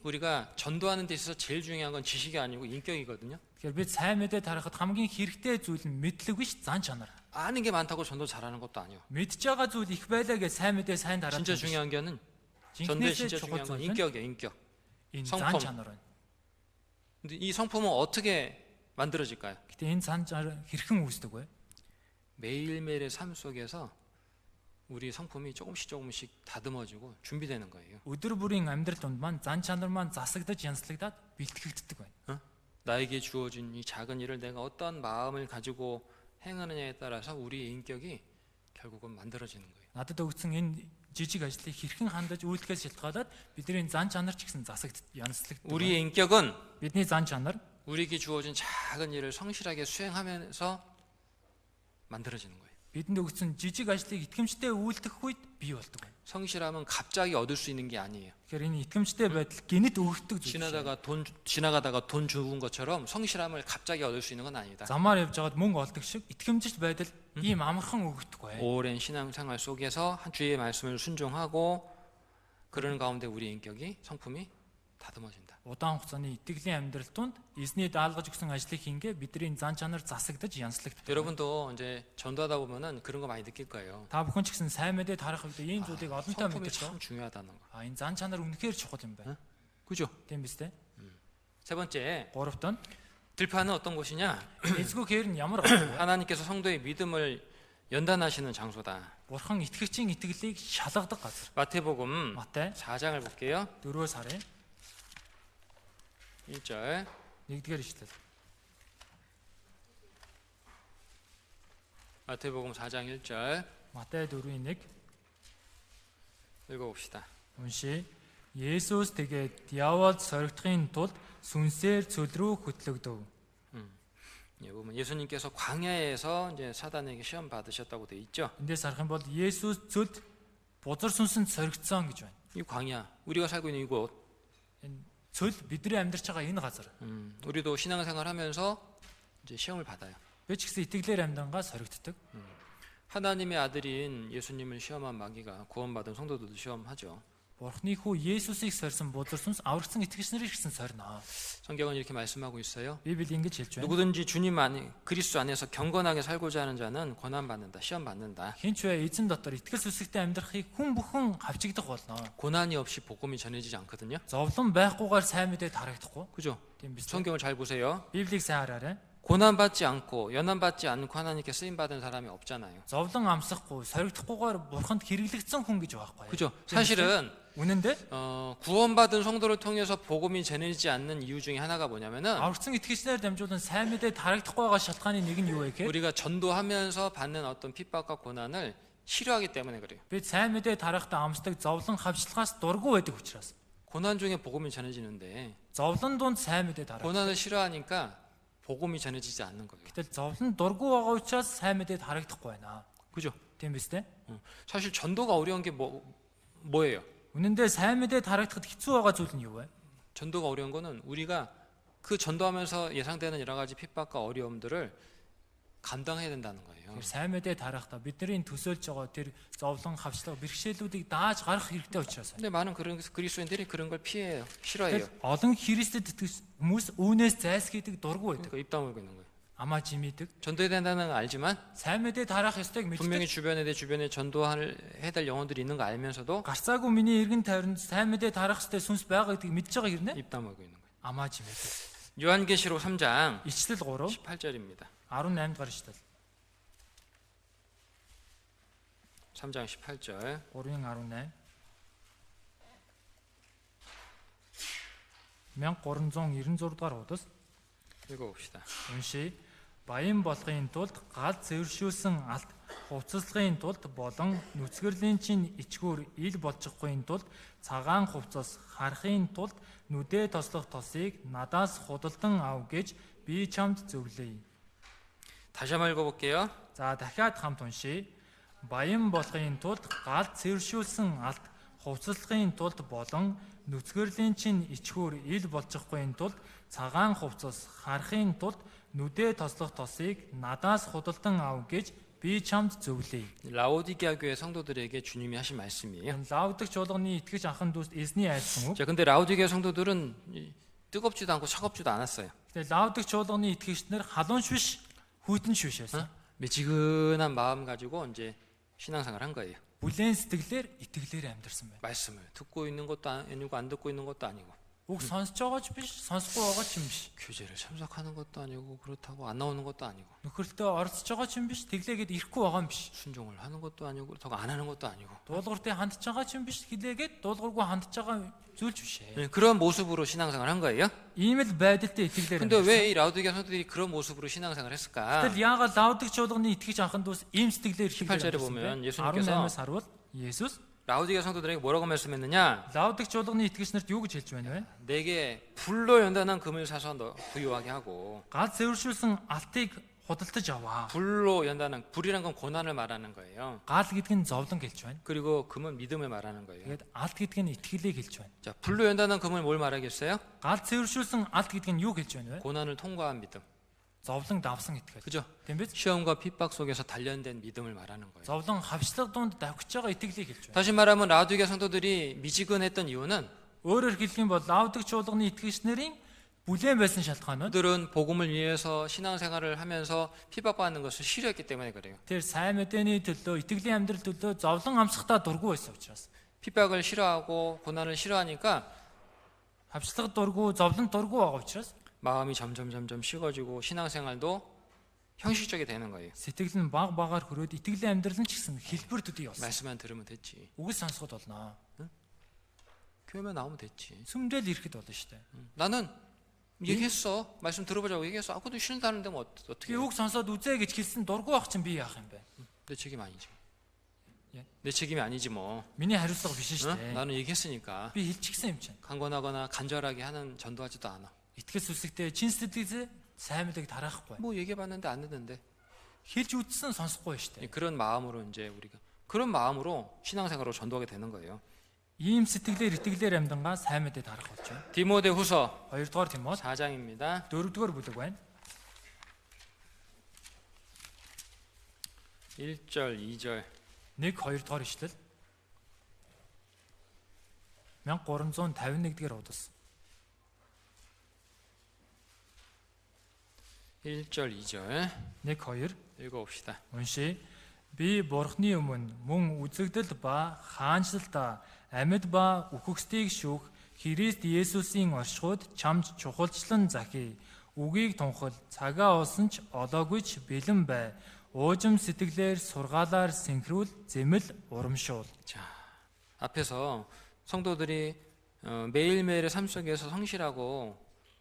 우리가 전도하는 데 있어서 제일 중요한 건 지식이 아니고 인격이거든요. Тэгэхээр бид сайн мэдээ тарахад хамгийн хэрэгтэй зүйл нь мэдлэг биш зан чанар. 아는 게 많다고 전도 잘하는 것도 아니요. Мэдж байгаа зүйл их байлаа гэж сайн мэдээ сайн дараад. 진짜 중요한 거는 전도에 진짜 중요한 건 인격이에요, 인격. энэ зан чанар байна. 근데 이 성품은 어떻게 만들어질까요? Гэтэ энэ зан чанар хэрхэн үүсдэг вэ? 매일매일의 삶 속에서 우리 성품이 조금씩 다듬어지고 준비되는 거예요. Өдөр бүрийн амьдрал донд маань зан чанар маань засагдаж янзлагдаад бэлтгэгддэг байна. 나에게 주어진 이 작은 일을 내가 어떤 마음을 가지고 행하느냐에 따라서 우리의 인격이 결국은 만들어지는 거예요. Надад өгсөн энэ жижиг ажлыг хэрхэн хандаж үйлдэхээс шалтгаалаад бидний зан чанар ч гэсэн засагдж янзлагддаг. 우리의 인격은 Бидний зан чанар 우리에게 주어진 작은 일을 성실하게 수행하면서 만들어지는 거예요. бидэнд өгсөн жижиг ажлыг итгэмжтэй үйлдэх үед бий болдог байна. 성실함은 갑자기 얻을 수 있는 게 아니에요. Тэгэхээр энэ итгэмжтэй байдал гинэд өгөгдөг зүйл. 지나가다가 돈 주운 것처럼 성실함을 갑자기 얻을 수 있는 건 아니다. Замаар явж байгаад мөнгө олдог шиг итгэмжтэй байдал ийм амархан өгөгдөг бай. 오랜 신앙생활 속에서 주의 말씀을 순종하고 그러는 가운데 우리 인격이 성품이 다듬어진다. Удаан хугацааны итгэлийн амьдрал тунд эзний даалгаж өгсөн ажлыг хийнгээ бидний зан чанар засагдаж янзлагддаг. 여러분도 이제 전도하다 보면은 그런 거 많이 느낄 거예요. Та бүхэн ч гэсэн сайн мэдээ тарах үед ийм зүйлийг олонтаа 성품이 мэдэрч 참 중요하다는 거. энэ зан чанар үнэхээр чухал юм байна. 그죠? Тийм биз дээ. 세 번째, Гуравт нь 들판은 어떤 곳이냐? эзгүй хээр нь ямар газар вэ? 하나님께서 성도의 믿음을 연단하시는 장소다. Бурхан итгэгчийн итгэлийг шалгадаг газар. 마태복음 Матай 4장을 볼게요. 4-өөс харъя. 1절. 1-р ишлэл. 마태복음 4장 1절 Матай 4:1 읽어봅시다. уншия. Есүс тэгээд диавол соригдохын тулд сүнсээр цөл рүү хөтлөгдөв. 예, 보면 예수님께서 광야에서 이제 사단에게 시험 받으셨다고 돼 있죠. Эндээс харах юм бол Есүс цөлд бузар сүнсэнд соригдсон гэж байна. 이 광야, 우리가 살고 있는 이곳, Энэ цөл бидний амьдарч байгаа энэ газар. 우리도 신앙생활하면서 이제 시험을 받아요. Би ч гэсэн итгэлээр амьдангаа соригддог. 하나님의 아들인 예수님을 시험한 마귀가 구원받은 성도들도 시험하죠. Бурхны хүү Есүсийг сорьсон бузар сүнс аврагсан итгэгч нарыг гэсэн сорно. 성경은 이렇게 말씀하고 있어요. Библи ингэж хэлж байна. 누구든지 주님 안에 그리스도 안에서 경건하게 살고자 하는 자는 고난 받는다, 시험 받는다. Хинч вэ эзэн дотор итгэл сүсэгтэй амьдрахыг хүн бүхэн авчигдах болно. 고난이 없이 복음이 전해지지 않거든요. Зовлон байхгүйгээр сайн мэдээ тарагдахгүй. 그죠? Тийм биз дээ. 성경을 잘 보세요. Библийг сайн хараарай. 고난받지 않고 연한받지 않고 하나님께 쓰임 받은 사람이 없잖아요. зовлон амсахгүй, соригдохгүйгээр бурханд хэрэглэгдсэн хүн гэж байгаа байхгүй юу? 그죠? 사실은 Үнэн дээр 구원받은 성도를 통해서 복음이 전해지지 않는 이유 중에 하나가 뭐냐면은 аврагдсан итгэгчнээр дамжуулан сайн мэдээ тарагдахгүй байгаа шалтгааны нэг нь юу вэ гэхээр 우리가 전도하면서 받는 어떤 핍박과 고난을 싫어하기 때문에 그래요. бид сайн мэдээ тарахдаа амсдаг зовлон хавчлагаас дургүй байдаг учраас. 고난 중에 복음이 전해지는데 Зовлон дунд сайн мэдээ тарах. 고난을 싫어하니까 복음이 전해지지 않는 거예요. Гэтэл зовлон дургүй байгаа учраас сайн мэдээ тарагдахгүй байна. 그죠? Тийм биз дээ? 사실 전도가 어려운 게 뭐예요? Үнэн дээр сайн мэдээ тарагдахад хэцүү байгаа зүйл нь юу вэ? 전도가 어려운 거는 우리가 그 전도하면서 예상되는 여러 가지 핍박과 어려움들을 감당해야 된다는 거예요. Тэр сайн мэдээ тарахдаа бидний төсөөлж байгаа тэр зовлон хавчлага бэрхшээлүүдийг дааж гарах хэрэгтэй учраас. 근데 많은 그런 그리스도인들이 그런 걸 피해요. 싫어해요. Олон Христэд итгэж хүмүүс үүнээс зайлсхийдэг дургүй байдаг. 그러니까 입 다물고 있는 거예요. Амаа жимийдэг. 전도해야 된다는 걸 알지만 Сайн мэдээ тарах ёстойг 분명히 мэддэг. 내 주변에 전도해야 될 영혼들이 있는 거 알면서도 Гарцаагүй миний эргэн тойронд сайн мэдээ тарах ёстой сүнс байгаа гэдгийг мэдж байгаа хэрнээ 입 다물고 있는 거예요. амаа жимийдэг. 요한계시록 3장 Ичлэл 3 18절입니다. 18 дугаар ишлэл. 3장 18절. 3-ын 18. 1396 дугаар хуудас 읽어봅시다. уншия. Баян болохын тулд гал цэвэршүүлсэн алт хувцаслагын тулд болон нүцгэрлийн чинь ичгүүр ил болчихгүйн тулд цагаан хувцас харахын тулд нүдэ тослох тосыг надаас худалдан ав гэж би чамд зөвлөе. 다시 한번 읽어볼게요. За дахиад хамт уншия. Баян болохын тулд гал цэвэршүүлсэн алт хувцаслагын тулд болон нүцгэрлийн чинь ичгүүр ил болчихгүйн тулд цагаан хувцас харахын тулд нүдэ тослох тосыг надаас худалдан ав гэж би чамд зөвлөе. 라오디게아 교회 성도들에게 주님이 하신 말씀이에요. Лаудик чуулганы итгэж анхан дүүс эзний айлсан үг. 자, 근데 라오디게아 성도들은 뜨겁지도 않고 차갑지도 않았어요. Тэгээ Лаудик чуулганы итгэгчнэр халуунш биш, хүйтэнш биш байсан. 미지근한 마음 가지고 이제 신앙생활 한 거예요. Бүлээн сэтгэлээр итгэлээр амьдарсан байна. 말씀을 듣고 있는 것도 아니고 안 듣고 있는 것도 아니고 Үг сонсож байгаа ч биш, сонсохгүй байгаа ч юм биш. 교제를 참석하는 것도 아니고 그렇다고 안 나오는 것도 아니고 Нөхөрлөлтөө оролцож байгаа ч юм биш, тэглээгээд ирэхгүй байгаа юм биш. 순종을 하는 것도 아니고 그렇다고 안 하는 것도 아니고 Дуулууртай хандж байгаа ч юм биш, хилээгээд дуулуургүй хандж байгаа зүйлч биш ээ. 그런 모습으로 신앙생활 한 거예요. Ийм л байдалтай итгэлээр 근데 амьдарсан. 왜 이 라오디게아 성도들이 그런 모습으로 신앙생활 했을까? Тэгэл яагаад Лаудик чуулганы итгэж анхан дүүс ийм сэтгэлээр 18절에 보면 예수님께서 18-аас харуул Есүс 라오디게아 성도들에게 뭐라고 말씀했느냐? Лаудик чуулганы итгэгчнэрт юу гэж хэлж байна вэ? 내게 불로 연단한 금을 사서 너 부유하게 하고 Гал цэвэршүүлсэн алтыг худалдаж аваа. 불로 연단한 불이란 건 고난을 말하는 거예요. Гал гэдэг нь зовлон гэлж байна. 그리고 금은 믿음을 말하는 거예요. Тэгээд алт гэдэг нь итгэлийг хэлж байна. 자, 불로 연단한 금을 뭘 말하겠어요? Гал цэвэршүүлсэн алт гэдэг нь юу хэлж байна вэ? 고난을 통과한 믿음. Зовлон давсан итгэл. 그죠? Тийм биз? 시험과 핍박 속에서 단련된 믿음을 말하는 거예요. Зовлон хавчлаг дунд давхиж байгаа итгэлийг хэлж байна. 다시 말하면 라오디게아 성도들이 미지근했던 이유는 Өөрөөр хэлэх юм бол Лаудик чуулганы итгэгчнэрийн бүлээн байсан шалтгаан нь 그들은 복음을 위해서 신앙생활을 하면서 핍박받는 것을 싫어했기 때문에 그래요. тэр сайн мэдээний төлөө, итгэлийн амьдрал төлөө зовлон амсахдаа дургүй байсан учраас. 핍박을 싫어하고 고난을 싫어하니까 Хавчлаг дургүй, зовлон дургүй байгаа учраас 마음이 점점 식어지고 신앙생활도 형식적이 되는 거예요. сэтгэл нь баг багаар хөрөөд итгэлийн амьдрал нь ч гэсэн хэлбэр төдий болсон. 말씀만 들으면 됐지. Үгс сонсоход болно. 교회만 나오면 됐지. Сүмдэл ирэхэд болно шүү дээ. 나는 얘기했어. 말씀 들어보자고 얘기했어. 아, 그것도 싫다는데 뭐 어떻게? Тэгээ үг сонсоод үзээ гэж хэлсэн дургүй байх чинь би яах юм бэ? 내 책임 아니지. 예? 내 책임이 아니지 뭐. Миний хариуцлага биш шүү 응? дээ. 나는 얘기했으니까. Би хэлчихсэн юм чинь. 강권하거나 간절하게 하는 전도하지도 않아. Итгэл сүсэгтэй чин сэтгэлээ сайн мэдээг тараахгүй. 뭐 얘기해봤는데 안 듣는데. Хэлж үзсэн сонсохгүй шүү дээ. 그런 마음으로 이제 우리가 그런 마음으로 신앙생활로 전도하게 되는 거예요. Ийм сэтгэлээр итгэлээр амьдангаа сайн мэдээ тарах болж байна. 디모데후서 2-р Тимот 4장입니다. 4-р бүлэг байна. 1절, 2절. 1-2-р ишлэл. 1351 дэх удас. 1절, 2절. 1-2 읽어봅시다. уншия. Би Бурхны өмнө мөн үзэгдэл ба хаанчлалта амьд ба үхэгсдийг шүүх Христ Есүсийн оршихуйд чамд чухалчлан захий. Үгийг тунхал цагаа олсон ч одоогүй ч бэлэн бай. Уужим сэтгэлээр сургаалаар синхрүүл зэмэл урамшуул. 자, 앞에서 성도들이 매일매일의 삶 속에서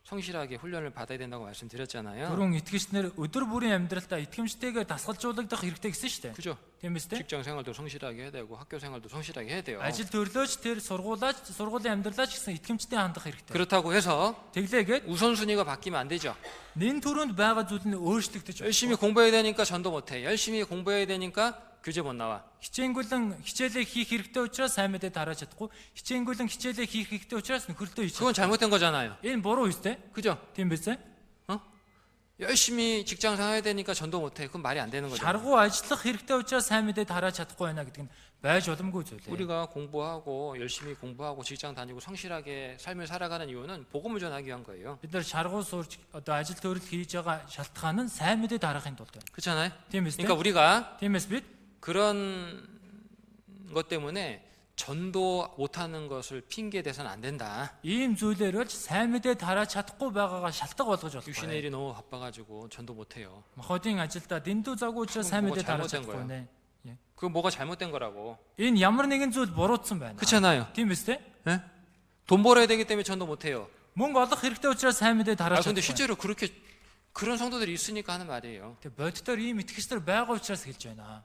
성실하게 훈련을 받아야 된다고 말씀드렸잖아요. Түрүүн итгэгчнэр өдөр бүрийн амьдралдаа итгэмжтэйгээ дасгалжуулагдах хэрэгтэй гэсэн шүү дээ. 그죠? Тийм биз дээ? 직장 생활도 성실하게 해야 되고 학교 생활도 성실하게 해야 돼요. Ажил төрлөөч тэр сургуулийн амьдралаач гэсэн итгэмжтэй хандах хэрэгтэй. 그렇다고 해서 Тэглээгээд 우선순위가 바뀌면 안 되죠. нэн төрөнд байгаа зүйл нь өөрчлөгдөж 열심히 공부해야 되니까 전도 못 해. 열심히 공부해야 되니까 교재 못 나와. хичээнгүйлэн хичээлээ хийх хэрэгтэй учраас сайн мэдээ тараад чадахгүй. хичээнгүйлэн хичээлээ хийх хэрэгтэй учраас нөхөрлөлтөө хийж. 그건 잘못된 거잖아요. Энэ буруу үстэй. 그죠? Тийм биз дээ? 열심히 직장 생활 해야 되니까 전도 못 해. 그건 말이 안 되는 거죠. Шаргуу ажиллах хэрэгтэй учраас сайн мэдээ тараад чадахгүй байна гэдэг нь байж боломгүй зүйлээ. 우리가 공부하고 열심히 공부하고 직장 다니고 성실하게 삶을 살아가는 이유는 복음을 전하기 위한 거예요. Бид нар шаргуу сурч одоо ажил төрөл хийж байгаа шалтгаан нь сайн мэдээ тараахын тулд байна. 그렇잖아요. Тийм биз дээ? 그러니까 우리가 Тиймээс бид 그런 것 때문에 전도 못하는 것을 핑계 대서는 안 된다. ийм зүйлээр болж сайн мэдээ тараад чадахгүй байгаагаа шалтгаан болгож 육신의 болохгүй. 일이 너무 바빠가지고 전도 못해요. Махбодын ажилдаа дэндүү завгүй учраас сайн 뭐가 мэдээ тараад 잘못된 чадахгүй 거야? нэ. 그거 뭐가 잘못된 거라고. Энэ ямар нэгэн зүйл буруутсан байна. 그렇잖아요. Тийм биз дээ? 예? 돈 벌어야 되기 때문에 전도 못해요. Мөнгө олох хэрэгтэй учраас сайн мэдээ 아 тараад 근데 чадахгүй. 실제로 그렇게 그런 성도들이 있으니까 하는 말이에요. Тэгээ боддоор ийм итгэгчдэр байгаа учраас хэлж байна.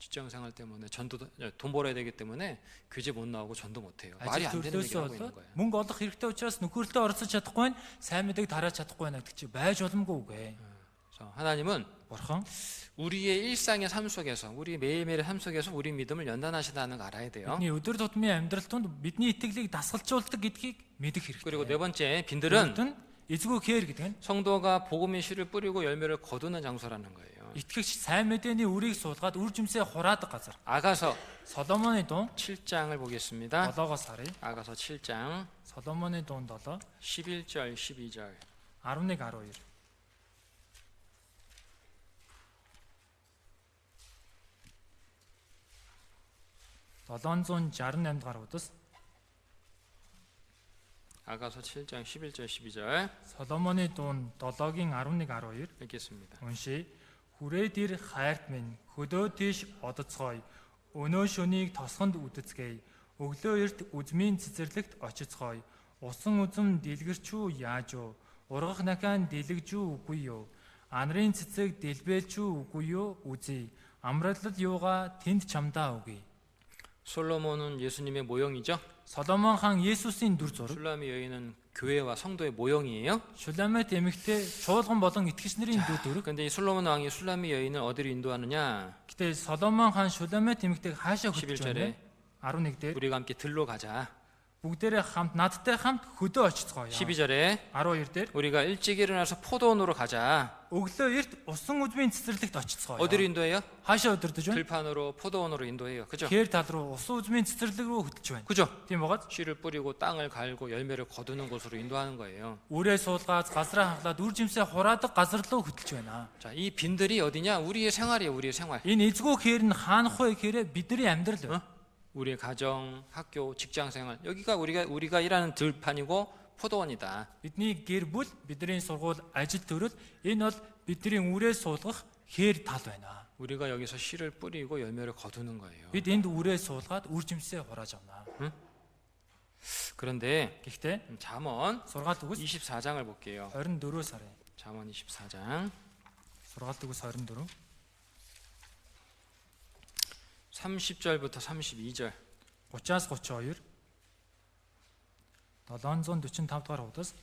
직장 생활 때문에 돈 벌어야 되기 때문에 교재 못 나오고 전도 못해요. 말이 Ажил 안 되는 얘기를 төрлөөсөө 하고 있는 болоод 거예요. мөнгө олох хэрэгтэй учраас нөхөрлөлтөө оролцож чадахгүй нь сайн мэдээг тараад чадахгүй байна гэдэг чи байж боломгүй үгүй. 그래서 하나님은 Бурхан 우리의 일상의 삶 속에서 우리 매일매일의 삶 속에서 우리 믿음을 연단하신다는 거 알아야 돼요. бидний өдөр тутмын амьдрал тунд бидний итгэлийг дасгалжуулдаг гэдгийг мэдэх хэрэгтэй. 그리고 네 번째 Дөрөвт 빈들은 нь эзгүй хээр гэдэг нь 성도가 복음의 씨를 뿌리고 열매를 거두는 장소라는 거예요. итгэгч сайн мэдээний үрийг суулгаад үр жимсээ хураадаг газар. 아가서 Соломоны дуун 7장을 보겠습니다. 7-оос харъя. 아가서 7장 Соломоны дуун 7 11절 12절 11 12. (768) дахь удас 아가서 7장 11절 12절 Соломоны дуун 7-гийн 11 12 읽겠습니다. уншия. Хүрээд ир хайрт минь хөдөө тийш одоцгоё. Өнөө шөнийг тосгонд үдэцгээе. Өглөө эрт үзмийн цэцэрлэгт очицгоё. Усан үзм дэлгэрчүү яаж юу? Ургах нахаан дэлгжүү үгүй юу? Анарын цэцэг дэлбэлчүү үгүй юу? Үзье. Амралал юугаа тэнд чамдаа үгүй. 솔로몬은 예수님의 모형이죠. Соломон хаан Есүсийн дүр зураг. 슐라미 여인은 교회와 성도의 모형이에요. Шулямет эмэгтэй чуулган болон итгэгч нарын дүр зураг. 근데 이 솔로몬 왕이 슐라미 여인을 어디로 인도하느냐? Гэтэ Соломон хаан Шулямет эмэгтэйг хаашаа хөтлөж 11절에 байна вэ? 11 дээр 우리가 함께 들로 가자. бүгдээрээ хамт надтай хамт хөдөө очицгоё. 12절에 12 дээр 우리가 일찍 일어나서 포도원으로 가자. өглөө эрт усан үзмийн цэцэрлэгт очицгоё. 어디로 인도해요? Хаашаа өдөрдөж байна? 들판으로 포도원으로 인도해요. 그죠? Хээр тал руу усан үзмийн цэцэрлэг рүү хөтлөж байна. 그죠? Тийм байгаад 씨를 뿌리고 땅을 갈고 열매를 거두는 곳으로 인도하는 거예요. үрээ суулгаад газраа хангалаад үр жимсээ хураадаг газар руу хөтлөж байна. 자, 이 빈들이 어디냐? 우리의 생활이에요. 우리의 생활. Энэ эзгүй хээр нь хаанах вэ гэхээр бидний амьдрал байна. 우리의 가정, 학교, 직장 생활. 여기가 우리가 일하는 들판이고 포도원이다. Бидний гэр бүл, бидний сургууль, ажил төрөл энэ бол бидний үрээ суулгах хээр тал байна. 우리가 여기서 씨를 뿌리고 열매를 거두는 거예요. Бид энд үрээ суулгаад үр жимсээ хурааж авна. 그런데 Гэхдээ 잠언 сургаалт үгс 24장을 볼게요. 24-аас харъя. 잠언 24장 Сургаалт үгс 24. 30절부터 32절. 30-аас 32 745 дахь удас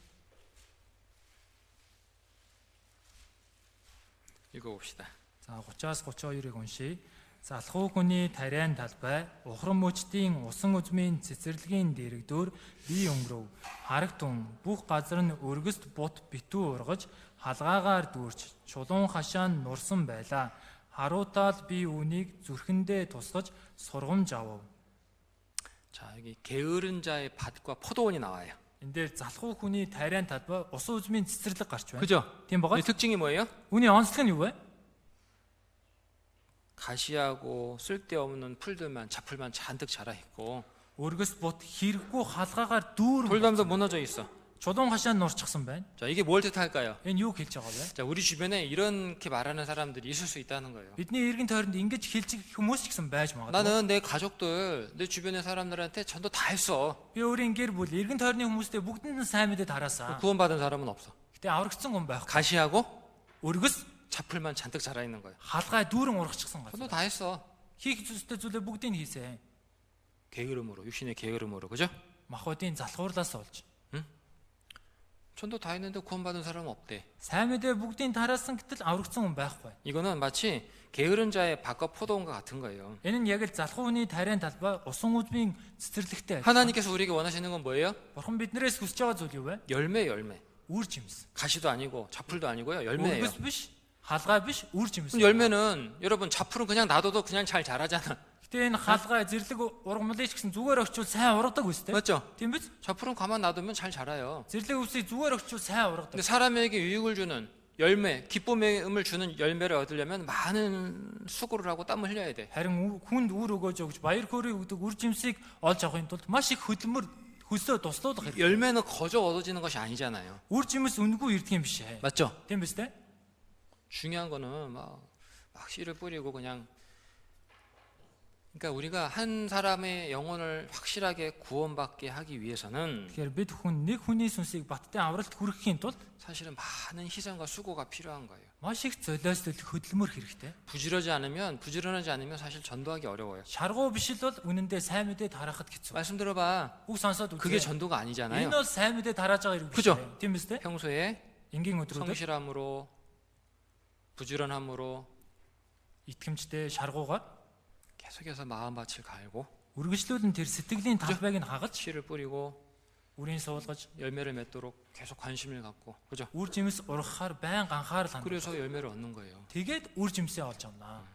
읽어봅시다. за 30-аас 32-ыг уншийе. Залхуу хүний тариан талбай, ухран мөчтийн усан үзмийн цэцэрлэгийн дэрэгдүүр бие өнгөрөв. Харагтун бүх газар нь өргөст бут битүү ургаж, халгаагаар дүүрч, чулуун хашаа нь нурсан байлаа. Харуутаад би үүнийг зүрхэндээ тусгаж сургамж авав. 자, 여기 게으른 자의 밭과 포도원이 나와요. Энд дээр залхуу хүний тариан талбай, усан үзмийн цэцэрлэг гарч байна. 그죠? Тийм 이 байгаа. 특징이 뭐예요? Үүний онцлог нь юу вэ? 가시하고 쓸데없는 풀들만 잡풀만 잔뜩 자라 있고 Өргөс бут хэрэггүй халгаагаар дүүр 돌담도 무너져 있어. чулуун хашаанд нурчихсан байна. 자, 이게 뭘 뜻할까요? Энэ юу хэлж байгаа вэ? 자, 우리 주변에 이렇게 말하는 사람들이 있을 수 있다는 거예요. Бидний эргэн тойронд ингэж хэлж хүмүүс ч гэсэн байж магадгүй. 나는 내 가족들, 내 주변의 사람들한테 전도 다 했어. Би өөрийн гэр бүл эргэн тойрны хүмүүстэй бүгдэнд нь сайн мэдээ тараасан. 구원받은 사람은 없어. Гэтэ аврагдсан хүн байхгүй. 가시하고 Өргөс 자풀만 잔뜩 자라 있는 거예요. халгай дүүрэн урагчихсан 전도 газар. 다 했어. Хийх зүйлтэй зүйлээ бүгдийг нь хийсэн. 게으름으로, 육신의 게으름으로, 그죠? Махбодын залхуурлаас олж. 전도 다 했는데 구원받은 사람은 없대. Сайн мэдээ бүгдийг тараасан гэтэл аврагдсан хүн байхгүй. 이거는 마치 게으른 자의 밭과 포도원과 같은 거예요. Энэ нь яг л залхуу хүний тариан талбай усан үзмийн цэцэрлэгтэй. 하나님께서 우리에게 원하시는 건 뭐예요? Бурхан биднээс хүсэж байгаа зүйл юу вэ? 열매. Үр жимс. 가시도 아니고 자풀도 아니고요. 열매예요. Өргөс биш, халгай биш, үр жимс. 그럼 열매는 여러분 자풀은 그냥 놔둬도 그냥 잘 자라잖아. Гэтэ энэ халгай зэрлэг ургамлыг ч гэсэн зүгээр өгчвөл сайн ургадаг үстэй. 맞죠? Тийм биз? 자풀은 가만 놔두면 잘 자라요. Зэрлэг үсийг зүгээр өгчвөл сайн ургадаг. 근데 사람에게 유익을 주는 열매, 기쁨을 주는 열매를 얻으려면 많은 수고를 하고 땀을 흘려야 돼. Харин хүнд үр өгөөж өгч баяр хөөргийг өгдөг үр жимсийг олж авахын тулд маш их хөдөлмөр хөлсөө туслуулах хэрэгтэй. 열매는 거저 얻어지는 것이 아니잖아요. Үр жимс үнгүй ирдэг юм биш ээ. 맞죠? Тийм биз дээ? 중요한 거는 막 씨를 뿌리고 그냥 그러니까 우리가 한 사람의 영혼을 확실하게 구원받게 하기 위해서는 Тэгэхээр бид нэг хүний сүнсийг баттай авралт хүрэхийн тулд 사실은 많은 희생과 수고가 필요한 거예요. маш их золиослол хөдөлмөр хэрэгтэй. 부지런하지 않으면 사실 전도하기 어려워요. Шаргуу биш л бол үнэндээ сайн мэдээ тарахад хэцүү. 말씀 들어봐. Үг сонсоод 그게 үзье. 전도가 아니잖아요. Энэ бол сайн мэдээ тарааж байгаа юм биш 그죠? үү? Тийм биз дээ? 평소에 Энгийн өдрүүдэд 성실함으로 부지런함으로 итгэмжтэй шаргуугаар 계속해서 마음밭을 갈고 үргэлжлүүлэн тэр сэтгэлийн талбайг нь хагаж 씨를 뿌리고 үрийн суулгаж 열매를 맺도록 계속 관심을 갖고 그죠? үр жимс ургахаар байнга анхаарал хандуулж 그래서 열매를 얻는 거예요. тэгээд үр жимсээ олж авнаа.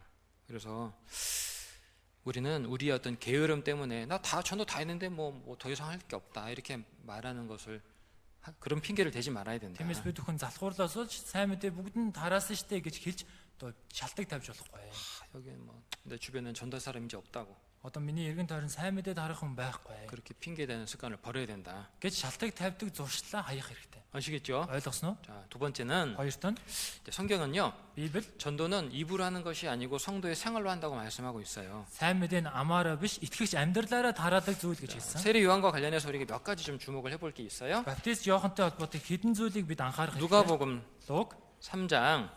그래서 우리는 우리의 어떤 게으름 때문에 나 다 전도 다 했는데 뭐 더 이상 할 게 없다 이렇게 말하는 것을 그런 핑계를 대지 말아야 된다. Тиймээс бид хүн залхуурлаас олж сайн мэдээ бүгд нь тараасан штэ гэж хэлж одоо шалтгаан тавьж болохгүй. 여기 뭐 내 주변엔 전도할 사람 이제 없다고 Одоо миний эргэн тойрон сайн мэдээ тарах хүн байхгүй 그렇게 핑계 대는 습관을 버려야 된다. гэж шалтгаан тавьдаг зуршлаа хаях хэрэгтэй. 아시겠죠? Ойлгосноо? 자, 두 번째는 Хоёрт нь 성경은요. Библи 전도는 입으로 하는 것이 아니고 성도의 생활로 한다고 말씀하고 있어요. сайн мэдээ нь амаараа биш итгэгч амьдралаараа тараадаг зүйл гэж хэлсэн. 세례 요한과 관련해서 우리가 몇 가지 좀 주목을 해볼 게 있어요. Баптист Иохантай холбоотой хэдэн зүйлийг бид анхаарах хэрэгтэй. 누가복음 Луг 3장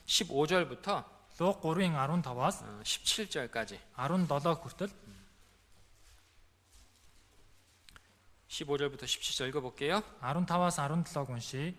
15절부터 Луг 3-ын 15-аас 17절까지 17 хүртэл 15절부터 17절 읽어볼게요. 15-аас 17-г уншия.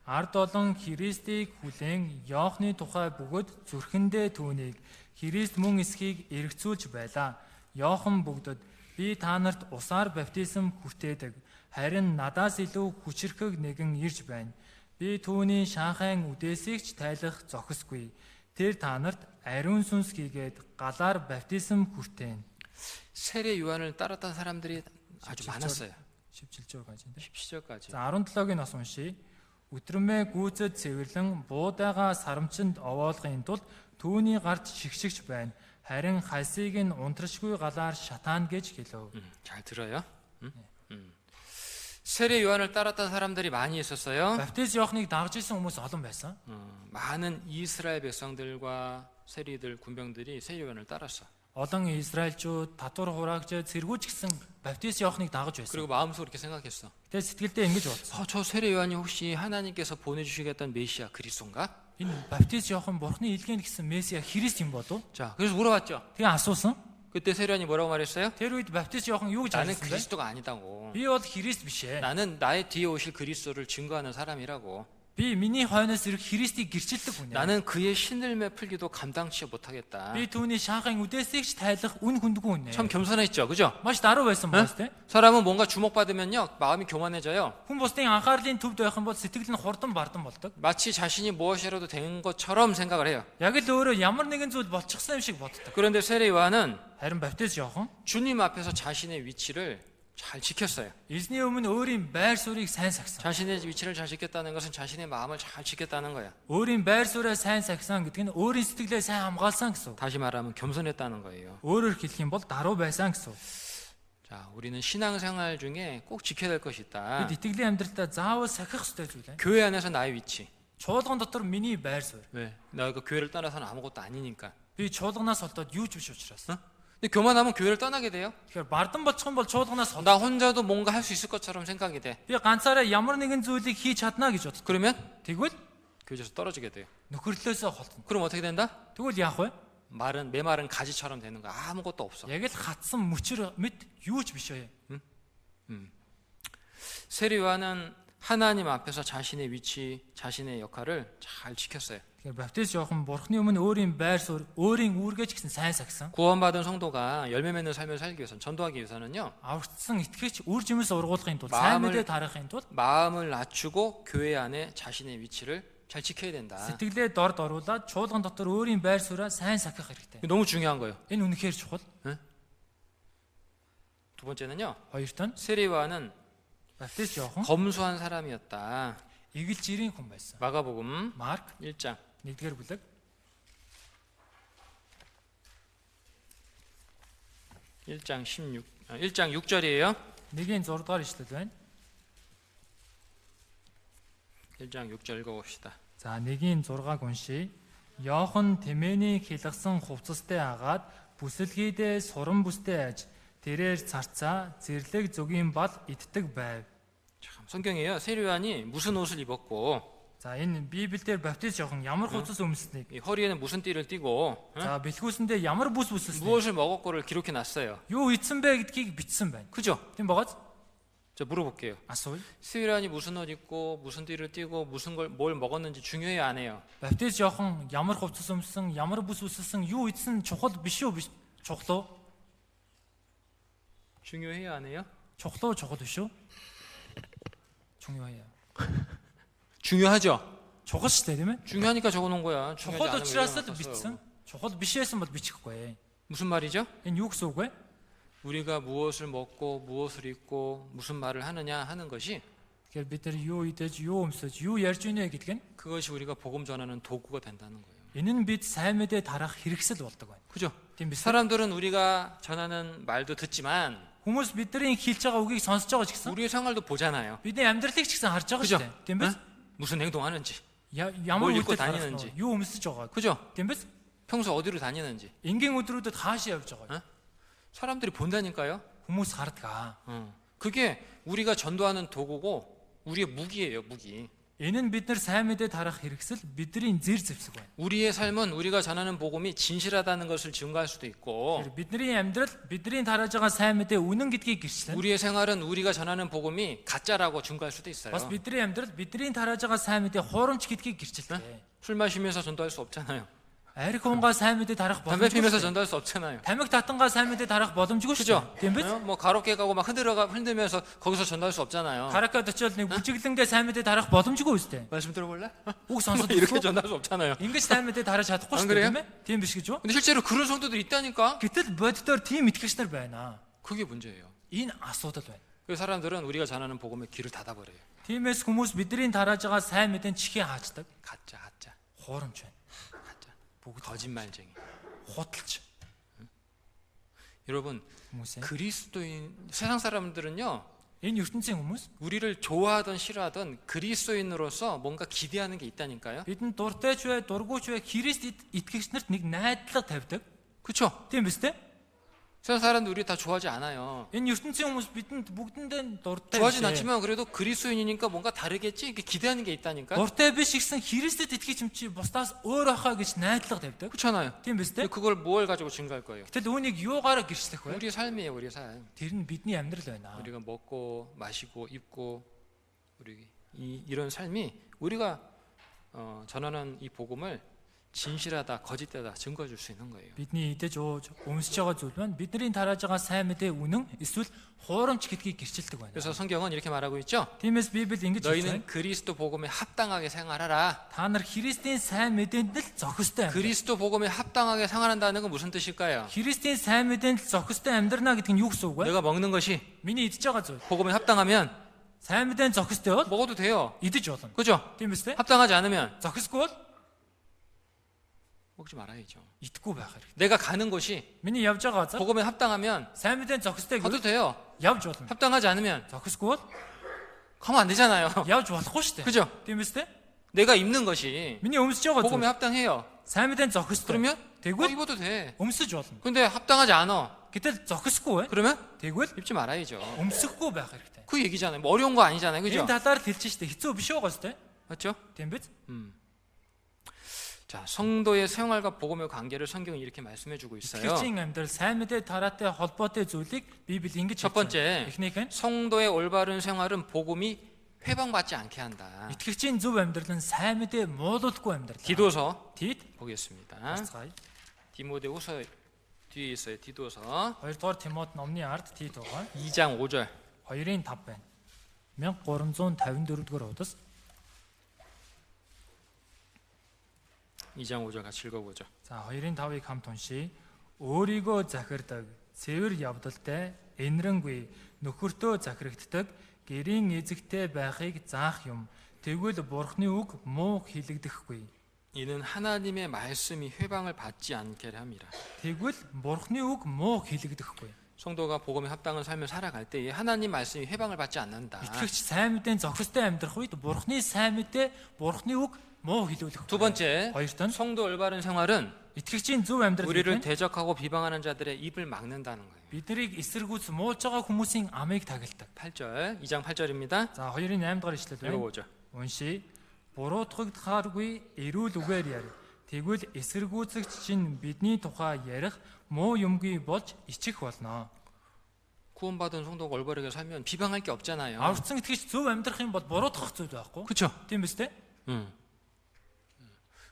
Ард олон Христийг хүлээн Иохны тухай бүгд зүрхэндээ түүнийг Христ мөн эсхийг эргцүүлж байлаа. Иохан бүгдэд би та нарт усаар баптизм хүртээдэг. Харин надаас илүү хүчрхэг нэгэн ирж байна. Би түүний шанхайн үдээсийг ч тайлах зохисгүй. Тэр та нарт ариун сүнс хийгээд галаар баптизм хүртээн. 세례 요한을 따랐던 사람들이 아주 많았어요. 17절까지. 17절까지. За 17-ыг нь бас уншия. Өтрмээ гүйцэд цэвэрлэн буудаага сарамчинд овоолохын тулд түүний гарт шигшигч байна. Харин хальсыг нь унтрашгүй галаар шатаан гэж хэлв. 잘 들어요. 세례 요한을 따랐던 사람들이 많이 있었어요. Баптист Иохныг дагж исэн хүмүүс олон байсан. 많은 이스라엘 백성들과 세리들 군병들이 세례 요한을 따랐어. Олон Израильчууд, татвар хураагчид, цэргүүч гэсэн Баптист Иохныг дагж байсан. 그리고 마음속으로 이렇게 생각했어. Тэгээ сэтгэлдээ ингэж бодсон. 저 세례 요한이 혹시 하나님께서 보내주시겠다는 메시아 그리스도인가? Энэ Баптист Иохан Бурхны илгээн гэсэн Месиа Христ юм болов? 자, 그래서 물어봤죠. Тэгээ асуусан. 그때 세례 요한이 뭐라고 말했어요? Тэр үед Баптист Иохан юу гэж 나는 хэлсэн бэ? 그리스도가 아니다고. Би бол Христ биш ээ. 나는 나의 뒤에 오실 그리스도를 증거하는 사람이라고. Би миний хойноос ирэх Христийг гэрчилдэг хүн. 나는 그의 신들매 풀기도 감당치 못하겠다. Би түүний шанхайн үдээсийг ч тайлах үн хүндгүй хүн. 참 겸손했죠, 그죠? Маш даруй байсан боос тэ. 사람은 뭔가 주목받으면요 마음이 교만해져요. Хүн бусдын анхаарлын төвд байх юм бол сэтгэл нь хурдан бардан болдог. 마치 자신이 무엇이라도 된 것처럼 생각을 해요. Яг л өөрөө ямар нэгэн зүйл болчихсон юм шиг боддог. 그런데 세례 요한은 Харин Баптист Иохан 주님 앞에서 자신의 위치를 잘 지켰어요. эзний өмнө өөрийн байр суурийг сайн сагсан. 자신의 위치를 잘 지켰다는 것은 자신의 마음을 잘 지켰다는 거야. өөрийн байр суурийг сайн сагсан гэдэг нь өөрийн сэтгэлээ сайн хамгаалсан гэсэн. 다시 말하면 겸손했다는 거예요. Өөрөөр хэлэх юм бол даруй байсан гэсэн. 자, 우리는 신앙생활 중에 꼭 지켜야 될 것이 있다. Бид итгэлийн амьдралдаа заавал сахих ёстой зүйл байна. 교회 안에서 나의 위치. Чуулган дотор миний байр суурь. 왜? 내가 그 교회를 떠나서는 아무것도 아니니까. Би чуулганаас олдоод юу ч биш учраас. 근데 교만하면 교회를 떠나게 돼요. Тэгэхээр бардан болчихсон бол чуулганаас 나 혼자도 뭔가 할 수 있을 것처럼 생각이 돼. би ганцаараа ямар нэгэн зүйлийг хийж чадна гэж боддог. 그러면 Тэгвэл 교회에서 떨어지게 돼요. нөхөрлөөсөө холтно. 그럼 어떻게 된다? Тэгвэл яах вэ? 메마른 가지처럼 되는 거야. 아무것도 없어. Яг л хатсан мөчөр мэд юу ч биш вэ. 세리와는 하나님 앞에서 자신의 위치, 자신의 역할을 잘 지켰어요. Тэгэхээр баптист Иохан бурхны өмнө өөрийн байр суурь, өөрийн үүргээ ч гэсэн сайн сахисан. 구원받은 성도가 열매 맺는 삶을 살기 위해서는, 전도하기 위해서는요, Аврагдсан итгэгч үр жимс ургуулгын тулд, сайн мэдээ тарахын тулд 마음을 낮추고 교회 안에 자신의 위치를 잘 지켜야 된다. сэтгэлээ дорд оруулаад чуулган дотор өөрийн байр сууриа сайн сахих хэрэгтэй. 너무 중요한 거예요. Энэ үнэхээр чухал. 두 번째는요, Хоёрт нь 세리와는 баптист Иохан 검소한 사람이었다. эгэлж ирийн хүн байсан. 마가복음 Марк 1장 1-р бүлэг 1장 6절이에요. 1-ийн 6-р ишлэл байна. 1장 6절 읽어봅시다. За 1-ийн 6-аг уншия. Иохан тэмээний хилгсэн хувцастай агаад бүсэлгийдээ суран бүстэй аж тэрээр царцаа зэрлэг зүгийн бал иддэг байв. 참, 성경이에요. 세리와니 무슨 옷을 입었고, За энэ Библиэлд баптист Иохан ямар хувцас өмсөнийг, 이 허리에는 무슨 띠를 띠고, за бэлхүүсэндээ ямар бүс бүсэлсэн, 무엇을 먹었고를 기록해 놨어요. юу идсэн бэ гэдгийг бичсэн байна. 그죠? Тийм багааз 자, 물어볼게요. асууя. 세리와니 무슨 옷 입고, 무슨 띠를 띠고, 뭘 먹었는지 중요해요, 안 해요? Баптист Иохан ямар хувцас өмссөн, ямар бүс бүсэлсэн, юу идсэн чухал биш үү? Чухал уу? 중요해요, 안 해요? Чухал уу, чухал биш үү? 중요해요. 중요하죠. Чухал шүү дээ, тийм ээ? 중요하니까 적어놓은 거야. 중요하지 Чухал 않으면 учраас л 이런 거 бичсэн. 썼어요. Чухал биш байсан бол бичихгүй. 무슨 말이죠? Энэ юу гэсэн үг вэ? 우리가 무엇을 먹고 무엇을 입고 무슨 말을 하느냐 하는 것이, Тэгэхээр бид нар юу идэж, юу өмсөж, юу ярьж ийнэ гэдг нь 그것이 우리가 복음 전하는 도구가 된다는 거예요. энэ нь бид сайн мэдээ тарах хэрэгсэл болдог байна. 그죠? Тийм биз? 사람들은 우리가 전하는 말도 듣지만 Хүмүүс бидний хэлж байгаа үгийг сонсож байгаа ч гэсэн 우리의 생활도 보잖아요. бидний амьдралыг ч гэсэн харж байгаа 그죠? шүү дээ. Тийм биз? 무슨 행동하는지, Ямар 뭘 입고 үйлдэл гаргах 다니는지. нь, юу өмсөж байгаа. 그죠? Тийм биз? 평소 어디로 다니는지 Энгийн өдрүүдэд хаашаа явж байгаа. 사람들이 본다니까요. Хүмүүс хардаг. 그게 우리가 전도하는 도구고 우리의 무기예요, 무기. Энэ нь бид нар сайн мэдээ тарах хэрэгсэл бидний зэр зэвсэг байна. 우리의 삶은 우리가 전하는 복음이 진실하다는 것을 증거할 수도 있고, Тэгэхээр бидний амьдрал бидний тарааж байгаа сайн мэдээ үнэн гэдгийг гэрчлэн. 우리의 생활은 우리가 전하는 복음이 가짜라고 증거할 수도 있어요. Бас бидний амьдрал бидний тарааж байгаа сайн мэдээ хуурамч гэдгийг гэрчилдэг. 술 마시면서 전도할 수 없잖아요. Арх хүнгаа сайн мэдээ тарах 담배 боломжгүй. 피면서 전도할 수 없잖아요. Тамиг татангаа сайн мэдээ тарах боломжгүй шүү 그죠? дээ. Тийм биз? 뭐 가로케 가고 막 흔들면서 거기서 전도할 수 없잖아요. Каракад очиод нэг бүжиглэнгээ сайн мэдээ тарах боломжгүй үстэй. 말씀 들어볼래? Үг сонсоод 이렇게 ирэхгүй. 전도할 수 없잖아요. Ингэж сайн мэдээ тараж чадахгүй 안 шүү 그래요? дээ, тийм ээ? Тийм биш гэж юу? 근데 실제로 그런 성도들 있다니까. Гэтэл боддоор тийм итгэгч нар байна. 그게 문제예요. Энэ асуудал байна. 그 사람들은 우리가 전하는 복음에 귀를 닫아버려요. Тиймээс хүмүүс бидний тарааж байгаа сайн мэдээнд чихээ хаачдаг. 가짜. Хуурамч байна. 가짜. 거짓말쟁이. Худалч 여러분, хүмүүс. 그리스도인 세상 사람들은요, Энэ ертөнцийн хүмүүс 우리를 좋아하든 싫어하든 그리스도인으로서 뭔가 기대하는 게 있다니까요. бидэнд дуртай ч бай, дургуйч бай, Христ итгэгч нарт нэг найдлага тавьдаг. 그렇죠? Тийм биз дээ? 세상 사람들 우리 다 좋아하지 않아요. Энэ ертөнцийн хүмүүс бидэнд бүгдэндээ дуртай 좋아하진 биш. 않지만 그래도 그리스도인이니까 뭔가 다르겠지? 이렇게 기대하는 게 있다니까. Дуртай биш гэсэн Христэд итгэж юм чи бусдаас өөр ахаа гэж найдлага тавьдаг. 그렇잖아요. Тийм биз 근데 дээ? 그걸 뭘 가지고 증거할 거예요? Гэтэл үүнийг юугаараа гэрчлэх вэ? 우리 삶이에요, 우리 삶. Тэр нь бидний амьдрал байна. 우리가 먹고 마시고 입고 우리 이런 삶이 우리가 전하는 이 복음을 진실하다, 거짓되다 증거해 줄 수 있는 거예요. Бидний идэж ууж өмсөж байгаа зүйл маань бидний тарааж байгаа сайн мэдээ үнэн эсвэл хуурамч гэдгийг гэрчилдэг байна. 그래서 성경은 이렇게 말하고 있죠. Тиймээс Библи ингэж хэлж байна. 너희는 그리스도 복음에 합당하게 생활하라. Та нар Христийн сайн мэдээнд л зохистой амьдрах. 그리스도 복음에 합당하게 생활한다는 건 무슨 뜻일까요? Христийн сайн мэдээнд л зохистой амьдрна гэдэг нь юу гэсэн үг вэ? 내가 먹는 것이 Миний идэж байгаа зүйл. 복음에 합당하면 Сайн мэдээнд зохистой бол 먹어도 돼요. идэж болно. 그죠? Тийм биз дээ? 합당하지 않으면 Зохисгүй бол 먹지 말아야죠. итгэхгүй байх хэрэгтэй. 내가 가는 곳이 Миний явж байгаа газар 복음에 합당하면 сайн мэдээ зохистой 가도 гэвэл 돼요. явж болно. 합당하지 않으면 Зохисгүй бол 가면 안 되잖아요. явж болохгүй шүү дээ. 그죠? Тийм үстэй? 내가 입는 것이 Миний өмсөж байгаа 복음에 зүйл 합당해요. сайн мэдээ зохистой. 그러면 Тэгвэл 입어도 돼. өмсөж болно. 근데 합당하지 않아. Гэтэл зохисгүй бай. 그러면 Тэгвэл 입지 말아야죠. өмсөхгүй байх хэрэгтэй. 그 얘기잖아요. 뭐 어려운 거 아니잖아요. 그죠? Энэ талаар л хэлж штэ хэцүү биш байгаа штэ. 맞죠? Тийм биз? 자, 성도의 생활과 복음의 관계를 성경은 이렇게 말씀해 주고 있어요. Итгэгчийн амьдрал сайн мэдээ тараатай холбоотой зүйлийг Библи ингэж 첫 번째, эхнийх нь 성도의 올바른 생활은 복음이 회방받지 않게 한다. итгэгчийн зөв амьдрал нь сайн мэдээ муулуулахгүй амьдрал. 디도서 Тит 보겠습니다. харцгаая. 디모데후서 뒤에 있어요. 디도서 2-р Тимот номны ард Тит байгаа. 2장 5절. 2-ын 5 байна. 1354-р удас 2장 5절 같이 읽어보죠. За 2-ын 5-ыг хамт уншийе. Өөрийгөө захирдаг, цэвэр явдалтай, энэрэнгүй, нөхөртөө захирагддаг, гэрийн эзэгтэй байхыг заах юм. Тэгвэл Бурхны үг муу хэлэгдэхгүй. 이는 하나님의 말씀이 회방을 받지 않게 함이라. Тэгвэл Бурхны үг муу хэлэгдэхгүй. 성도가 복음에 합당한 삶을 살아갈 때에 하나님 말씀이 회방을 받지 않는다. Итгэгч сайн мэдээ зохистой амьдрах үед Бурхны сайн мэдээ, Бурхны үг муу хэлүүлэх. 두 번째, хоёрт нь 성도 올바른 생활은 итгэгчийн зөв амьдрал 우리를 гэдэг нь 대적하고 비방하는 자들의 입을 막는다는 거예요. биднийг эсэргүүц муулж байгаа хүмүүсийн амийг тагилдаг. 8절, 2장 8절입니다. За 2-ын 8 дугаар ишлэл байна. 읽어보죠. Уншия. Буруутгагдахааргүй эрүүл үгээр яар. Тэгвэл эсэргүүцэгч чинь бидний тухай ярих муу юмгүй болж ичих болно. 구원받은 성도가 올바르게 살면 비방할 게 없잖아요. Аврагдсан итгэгч зөв амьдрах юм бол буруутгах зүйл байхгүй. 그렇죠? Тийм биз дээ?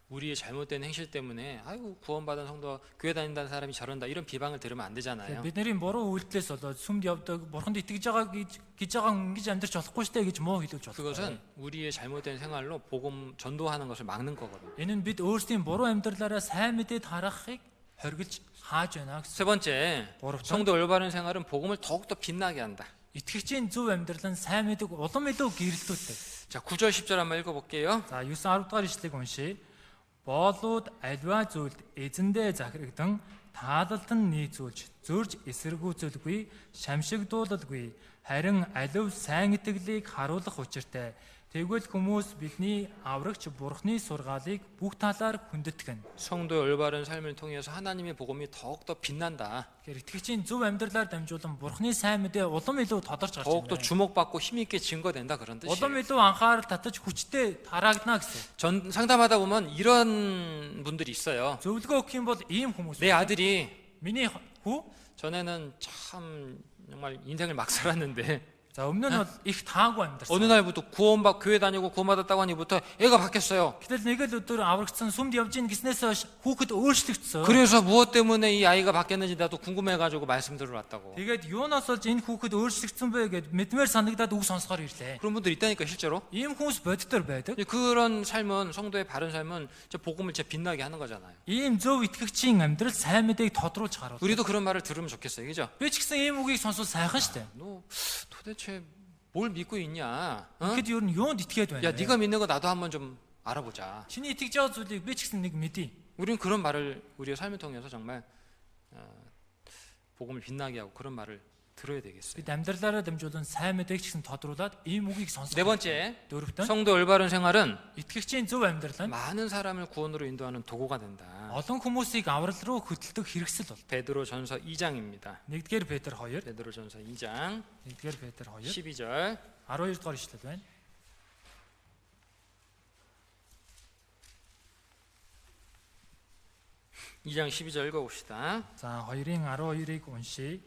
우리의 잘못된 행실 때문에 아이고 구원받은 성도가 교회 다닌다는 사람이 저런다 이런 비방을 들으면 안 되잖아요. Бидний буруу үйлдэлээс болоод сүмд явдаг, бурханд итгэж байгаа гэж байгаа ингэж амьдрч болохгүй штэ гэж муу хэлүүлж байна. 그것은 우리의 잘못된 생활로 복음 전도하는 것을 막는 거거든요. Энэ нь бид өөрсдийн буруу амьдралаараа сайн мэдээд харахыг хоригж хааж байна гэсэн. 세 번째, гуравт 성도 올바른 생활은 복음을 더욱더 빛나게 한다. итгэгчийн зөв амьдрал нь сайн мэдэг улам илүү гэрэлтүүлдэг. 자, 9절 10절 한번 읽어볼게요. За 9-10 дугаар ишлэгийг уншийе. Боолууд альва зүйлд эзэндээ захирагдан таалалтан нийцүүлж зөрж эсэргүүцэлгүй шамшигдуулалгүй харин алив сайн итгэлийг харуулах учиртай. Тэгвэл хүмүүс бидний аврагч Бурхны сургаалыг бүх талаар хүндэтгэн. 성도의 올바른 삶을 통해서 하나님의 복음이 더욱더 빛난다. Тэгэхээр итгэгчийн зөв амьдралаар дамжуулан Бурхны сайн мэдээ улам илүү тодорч гарч 더욱더 байна. 주목받고 힘있게 증거된다 그런 Улам 뜻이에요. илүү анхаарал татаж хүчтэй тараагдана гэсэн. 전 상담하다 보면 이런 분들이 있어요. Зөвлөгөө өгөх юм бол ийм хүмүүс. 내 아들이 Миний хүү 전에는 참 정말 인생을 막 살았는데 за өмнө нь бол их таагүй амьдарсан. 어느 날부터 구원받 교회 다니고 구원받았다고 하니부터 애가 바뀌었어요. Гэтэл нэг л өдөр аврагдсан сүмд явж ийн гэснээс хойш хүүхэд өөрчлөгдсөн. 그래서 무엇 때문에 이 아이가 바뀌었는지 나도 궁금해가지고 말씀 들어왔다고. Тэгээд юунаас болж энэ хүүхэд өөрчлөгдсөн бэ гэд мэдмээр санагдаад үг сонсохоор ирлээ. 그런 분들 있다니까 실제로. Ийм хүмүүс боддоор байдаг. 그런 삶은 성도의 바른 삶은 저 복음을 진짜 빛나게 하는 거잖아요. Ийм зөв итгэгчийн амьдрал сайн мэдээг тодруулж харуулдаг. 우리도 그런 말을 들으면 좋겠어요, 그죠? Би ч гэсэн ийм үгийг сонсвол сайхан штэ. 너 도대체 뭘 믿고 있냐? 어? Тэгэхэд юу нь юунд итгээд байна? 야, 네가 믿는 거 나도 한번 좀 알아보자. Чиний итгэж байгаа зүйлийг би ч гэсэн нэг мэдье. 우리는 그런 말을 우리의 삶을 통해서 정말 복음을 빛나게 하고 그런 말을 들어야 되겠어요. Бид амьдралаараа дамжуулан сайн мэдээг ч гэсэн тодруулаад ийм үгийг сонсох. 네 번째, Дөрөвт нь 성도 올바른 생활은 итгэгчийн зөв амьдрал нь 많은 사람을 구원으로 인도하는 도구가 된다. олон хүмүүсийг аврал руу хөдөлдөг хэрэгсэл бол. 베드로전서 2장입니다. 1-р Петр 2, 베드로전서 2장 1-р Петр 2, 12절 12 дугаар ишлэл байна. 2장 12절 읽어봅시다. За 2-ын 12-ыг уншийе.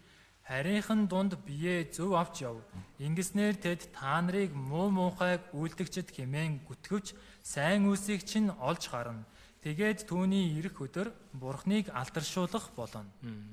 Харийнхан дунд бие зөв авч яв. Ингэснээр тэд та нарыг муу муухайг үйлдэгчд хэмээн гүтгэвч сайн үсийг чинь олж гарна. Тэгээд түүний ирэх өдөр Бурхныг алдаршуулах болно.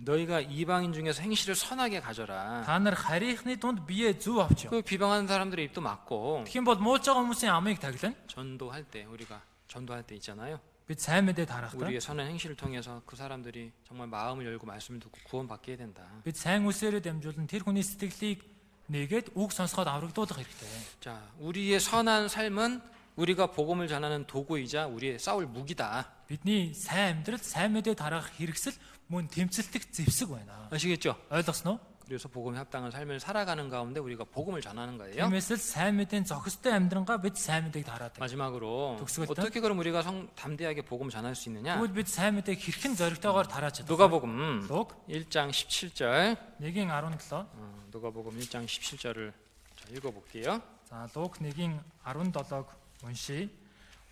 너희가 이방인 중에서 행실을 선하게 가져라. Та нар харийнхны дунд бие зөв авч яв. 그 비방하는 사람들의 입도 막고 Тэгхийн бол муулж байгаа хүмүүсийн амыг таглана. 전도할 때 우리가 전도할 때 있잖아요. Бид сайн мэдээ тарахдаа 우리의 선한 행실을 통해서 그 사람들이 정말 마음을 열고 말씀을 듣고 구원받게 해야 된다. бид сайн үсээрээ дамжуулан тэр хүний сэтгэлийг нэгээд үг сонсоход аврагдуулах хэрэгтэй. 자, 우리의 선한 삶은 우리가 복음을 전하는 도구이자 우리의 싸울 무기다. Бидний сайн амьдрал, сайн мэдээ тарах хэрэгсэл мөн тэмцэлтэх зэвсэг байна. 아시겠죠? Ойлгосноо? 그래서 복음에 합당한 삶을 살아가는 가운데 우리가 복음을 전하는 거예요. Тиймээс л сайн мэдээ зохистой амьдрангаа бид сайн мэдээг тараадаг. 마지막으로 독수가 있다? 어떻게 그럼 우리가 담대하게 복음 전할 수 있느냐? Тэгвэл бид сайн мэдээг хэрхэн зоригтойгоор тарааж чадах вэ? 누가복음 Луг 1장 17절. 1:17. 누가복음 1장 17절을 읽어볼게요. За Луг 1:17-г уншийе.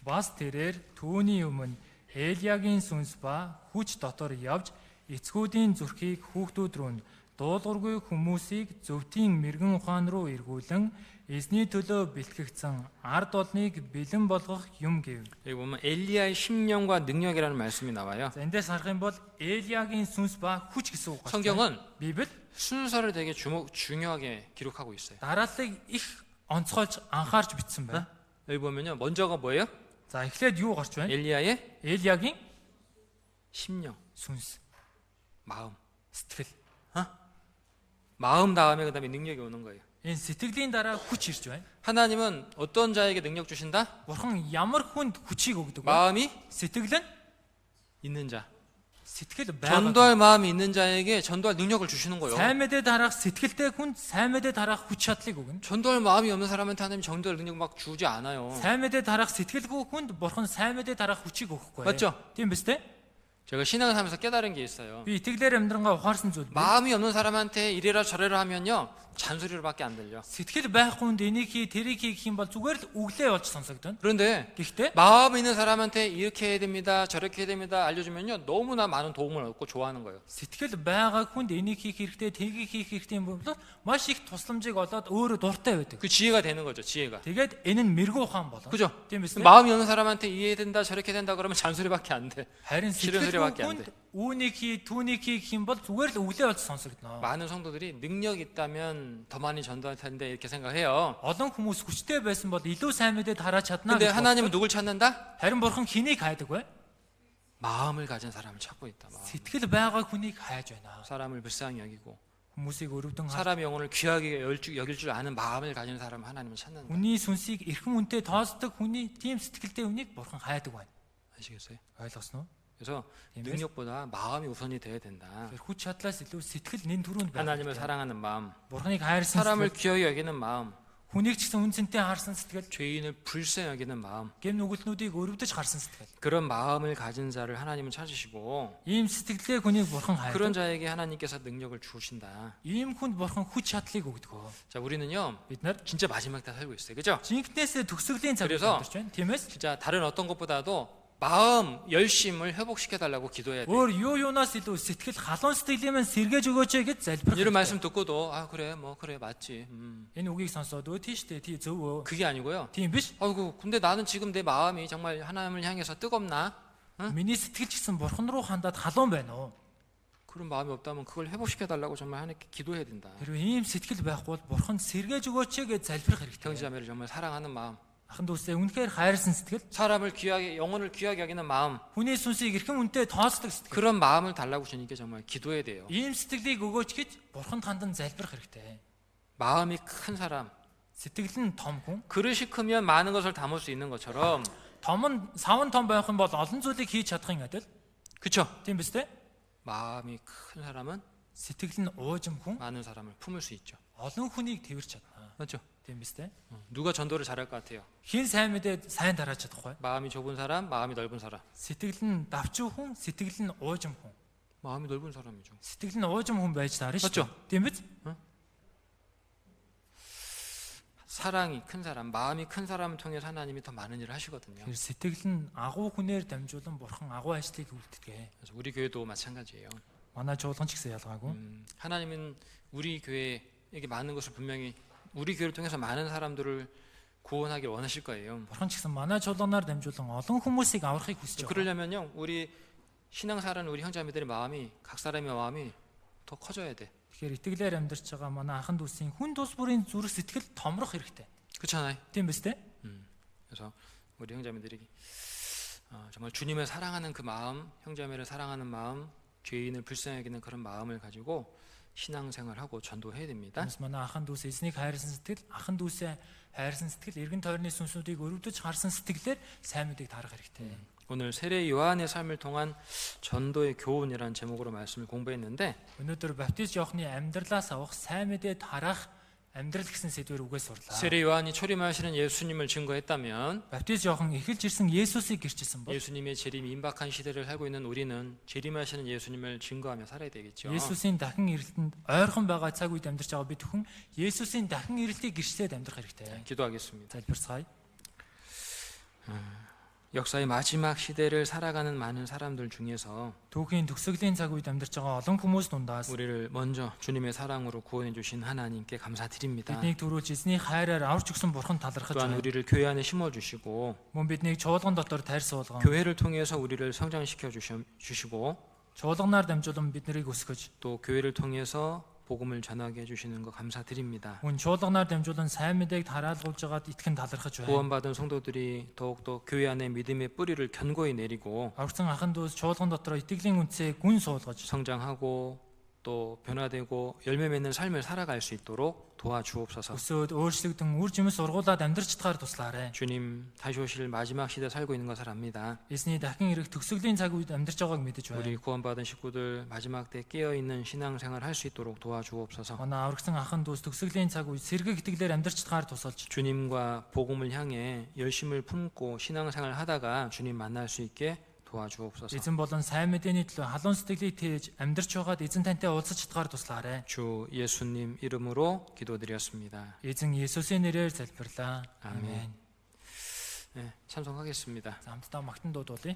Бас тэрээр түүний өмнө Элиягийн сүнс ба хүч дотор явж эцгүүдийн зүрхийг хүүхдүүд рүү дуулуургүй хүмүүсийг зөвхөн мэрэгэн ухаан руу эргүүлэн эзний төлөө бэлтгэгдсэн ард олныг бэлэн болгох юм гэв. 여기 보면 엘리야의 심령과 능력이라는 말씀이 나와요. За эндээс харах юм бол Элиягийн сүнс ба хүч гэсэн үг байна. 성경은 Библи 순서를 되게 중요하게 기록하고 있어요. дарааллыг их онцгойлж анхаарч бичсэн байна. 여기 보면요, 먼저가 뭐예요? За эхлээд юу гарч байна? 엘리야의 Элиягийн 심령, сүнс, 마음. сэтгэл. 마음 다음에 그다음에 능력이 오는 거예요. Энэ сэтгэлийн дараа хүч ирж байна. 하나님은 어떤 자에게 능력 주신다? Бурхан ямар хүнд хүчийг өгдөг вэ? 마음이 Сэтгэл нь 있는 자. сэтгэл байгаа. 전도할 마음이 있는 자에게 전도할 능력을 주시는 거예요. Сайн мэдээ дараах сэтгэлтэй хүнд сайн мэдээ дараах хүч чадлыг өгнө. 전도할 마음이 없는 사람한테 하나님 전도할 능력 막 주지 않아요. Сайн мэдээ дараах сэтгэлгүй хүнд Бурхан сайн мэдээ дараах хүчийг өгөхгүй. 맞죠? Тийм биз дээ? 제가 신앙을 하면서 깨달은 게 있어요. Би итгэлээр амьдрангаа ухаарсан зүйл. 마음이 없는 사람한테 이래라 저래라 하면요, 잔소리로밖에 안 들려. Сэтгэл байхгүй хүнд энийг хий, тэрийг хий гэх юм бол зүгээр л өглөө болж сонсогдно. 그런데 Гэхдээ 마음 있는 사람한테 이렇게 해야 됩니다, 저렇게 해야 됩니다 알려주면요, 너무나 많은 도움을 얻고 좋아하는 거예요. сэтгэл байгаа хүнд энийг хийх хэрэгтэй, тгийг хийх хэрэгтэй юм бол маш их тусламжийг олоод өөрөө дуртай байдаг. 그 지혜가 되는 거죠, 지혜가. Тэгээд энэ нь мэрэгүү ухаан болно. 그죠? Тийм биз дээ? 마음이 없는 사람한테 이해해야 된다, 저렇게 된다 그러면 잔소리밖에 안 돼. Харин 싫은 сэтгэл 소리밖에 안 хүнд 돼. үүнийг хий, түүнийг хий гэх юм бол зүгээр л өглөө болж сонсогдно. 많은 성도들이 능력이 있다면 더 많이 전도할 텐데 이렇게 생각해요. Олон хүмүүс хүчтэй байсан бол илүү сайн мэдээд хараад чадна 근데 гэж 하나님은 боддог. 누굴 찾는다? Харин бурхан хэнийг хайдаг вэ? 마음을 가진 사람을 찾고 있다. 마음. Сэтгэл байгаа хүнийг хайж байна. 사람을 불쌍히 여기고 Хүмүүсийг өрөвдөн харж, 사람의 영혼을 귀하게 여길 줄 아는 마음을 가진 사람을 하나님은 찾는다. хүний сүнсийг эрхэм үнэтэй тоосдог хүний тийм сэтгэлтэй хүнийг бурхан хайдаг байна. 아시겠어요? Ойлгосноо? 그래서 Yes. 능력보다 마음이 우선이 돼야 된다. Тэр хүч чадлаас илүү сэтгэл нэн түрүүнд байх. 하나님을 사랑하는 마음, Бурханыг хайрсан 사람을 сэтгэл, 귀하게 여기는 마음, хүнийг ч гэсэн үнцэнтэй харсан сэтгэл, 죄인을 불쌍히 여기는 마음, гэм нүгэлтнүүдийг өрөвдөж харсан сэтгэл. 그런 마음을 가진 자를 하나님은 찾으시고 Ийм сэтгэлтэй хүнийг бурхан 그런 хайдаг. 자에게 하나님께서 능력을 주신다. Ийм хүнд бурхан хүч чадлыг өгдөг. 자, 우리는요 Бид нар 진짜 마지막 때 살고 있어요, 그죠? жинкнээс төгсгөлийн цаг 그래서 амьдарч байна. Тиймээс 진짜 다른 어떤 것보다도 마음 열심을 회복시켜 달라고 기도해야 돼. өөр юу юунаас илүү сэтгэл халуун сэтгэлийг мань сэргээж өгөөч гэж залбирах. 이런 хэрэгтэй. 말씀 듣고도 아 그래 뭐 그래 맞지. Энэ үгийг сонсоод өө тийштэй тий зөв өө. 그게 아니고요. Тийм биш. 아이고 근데 나는 지금 내 마음이 정말 하나님을 향해서 뜨겁나? Миний сэтгэл ч гэсэн бурхан руу хандаад халуун байна уу? 그런 마음이 없다면 그걸 회복시켜 달라고 정말 하나님께 기도해야 된다. Хэрвээ ийм сэтгэл байхгүй бол бурхан сэргээж өгөөч гэж залбирах хэрэгтэй. 형제자매를 정말 사랑하는 마음, Ахын дүүсээ үнэхээр хайрсан сэтгэл, 사람을 귀하게 영혼을 귀하게 여기는 마음, хүний сүнсийг эрхэм үнэтэй тоосдог сэтгэл. 그런 마음을 달라고 주님께 정말 기도해야 돼요. Ийм сэтгэлийг өгөөч гэж бурханд хандан залбирах хэрэгтэй. 마음이 큰 사람, Сэтгэл нь том хүн. 그릇이 크면 많은 것을 담을 수 있는 것처럼, Савн том байх юм бол олон зүйлийг хийж чадахын адил. 그렇죠? Тийм биз дээ? 마음이 큰 사람은 Сэтгэл нь уужим хүн 많은 사람을 품을 수 있죠. олон хүнийг тэрвэрч чадна. 맞죠? Тийм биз дээ? 누가 전도를 잘할 것 같아요? Хин сайн мэдээд сайн дарааж чадах вэ? 마음이 좁은 사람, 마음이 넓은 사람. Сэтгэл нь давчуу хүн, сэтгэл нь уужим хүн. 마음이 넓은 사람이죠. Сэтгэл нь уужим хүн байж таарна шүү. 맞죠? Тийм биз? 사랑이 큰 사람, 마음이 큰 사람을 통해서 하나님이 더 많은 일을 하시거든요. Тэр сэтгэл нь агуу хүнээр дамжуулан бурхан агуу ажлыг үлддэг. 그래서 우리 교회도 마찬가지예요. Манай чуулган ч гэсэн ялгаагүй. 하나님은 우리 교회에게 많은 것을 분명히 우리 교회를 통해서 많은 사람들을 구원하길 원하실 거예요. Бурхан ч гэсэн манай чуулганаар дамжуулан олон хүмүүсийг аврахыг хүсэж байгаа. 그러려면요, 우리 신앙사라는 우리 형제자매들의 마음이 각 사람의 마음이 더 커져야 돼. Тэгэхээр итгэлээр амьдарч байгаа манай ахын дүүсийн хүн тус бүрийн зүрх сэтгэл томрох хэрэгтэй. 그렇잖아요. Тийм биз дээ? 그래서 우리 형제자매들이 정말 주님을 사랑하는 그 마음, 형제자매를 사랑하는 마음, 죄인을 불쌍히 여기는 그런 마음을 가지고 신앙생활하고 전도해야 됩니다. Хүмүүс манай ахын дүүс эзнийг хайрсан сэтгэл, ахын дүүсээ хайрсан сэтгэл, эргэн тойрны сүнсүүдийг өрөвдөж харсан сэтгэлээр сайн мэдээг тарах хэрэгтэй. 오늘 세례 요한의 삶을 통한 전도의 교훈이라는 제목으로 말씀을 공부했는데 Өнөөдөр баптист Иохны амьдралаас авах сайн мэдээ тарах амьдрал гэсэн сэдвээр үгээ сурлаа. 세례 요한이 초림하시는 예수님을 증거했다면 Баптист Иохан эхэлж ирсэн Есүсийг гэрчилсэн бол 예수님의 재림이 임박한 시대를 살고 있는 우리는 재림하시는 예수님을 증거하며 살아야 되겠죠. Есүсийн дахин ирэлтэнд ойрхон байгаа цаг үед амьдарч байгаа бид бүхэн Есүсийн дахин ирэлтийг гэрчлээд амьдрах хэрэгтэй. 기도하겠습니다. Залбирцгаая. 역사의 마지막 시대를 살아가는 많은 사람들 중에서 Түүхийн төгсгөлийн цаг үед амьдарч байгаа олон хүмүүс дундаас 우리를 먼저 주님의 사랑으로 구원해 주신 하나님께 감사드립니다. биднийг түрүүлж эзний хайраар аварч өгсөн бурхан талархаж 또한 байна. 우리를 교회 안에 심어 주시고 Мөн биднийг чуулган дотор тайр суулган, 교회를 통해서 우리를 성장시켜 주시고 чуулганаар дамжуулан биднийг өсгөж, 또 교회를 통해서 복음을 전하게 해주시는 거 감사드립니다. мөн чуулганаар дамжуулан сайн мэдээг тараалгуулж байгаад итгэн талархаж байна. 구원받은 성도들이 더욱더 교회 안에 믿음의 뿌리를 견고히 내리고 Аварсан ахын дүүс чуулган дотор итгэлийн үнцээ гүн суулгаж, 성장하고 또 변화되고 열매 맺는 삶을 살아갈 수 있도록 도와주옵소서. өсөөд өөрчлөгдөн үр жимс ургуулад амьдрч чадхаар туслаарай. 주님 다시 오실 마지막 시대 살고 있는 것을 압니다. Эзний дахин ирэх төгсгөлийн цаг үед амьдарч байгааг мэдэж 우리 байна. 구원받은 식구들 마지막 때 깨어있는 신앙생활 할 수 있도록 도와주옵소서. Манай аврагсан ахын дүүс төгсгөлийн цаг үед сэргэг итгэлээр амьдарч чадхаар тусалж, 주님과 복음을 향해 열심을 품고 신앙생활 하다가 주님 만날 수 있게 도와주옵소서. эзэн болон сайн мэдээний төлөө халуун сэтгэлийг тээж амьдарч байгаад эзэн тантай уулзаж чадхаар туслаарай. 주 예수님 이름으로 기도드렸습니다. Эзэн Есүсийн нэрээр залбирлаа. 아멘. Амен. 네, 찬송하겠습니다. За хамтдаа магтан дуудуулъя.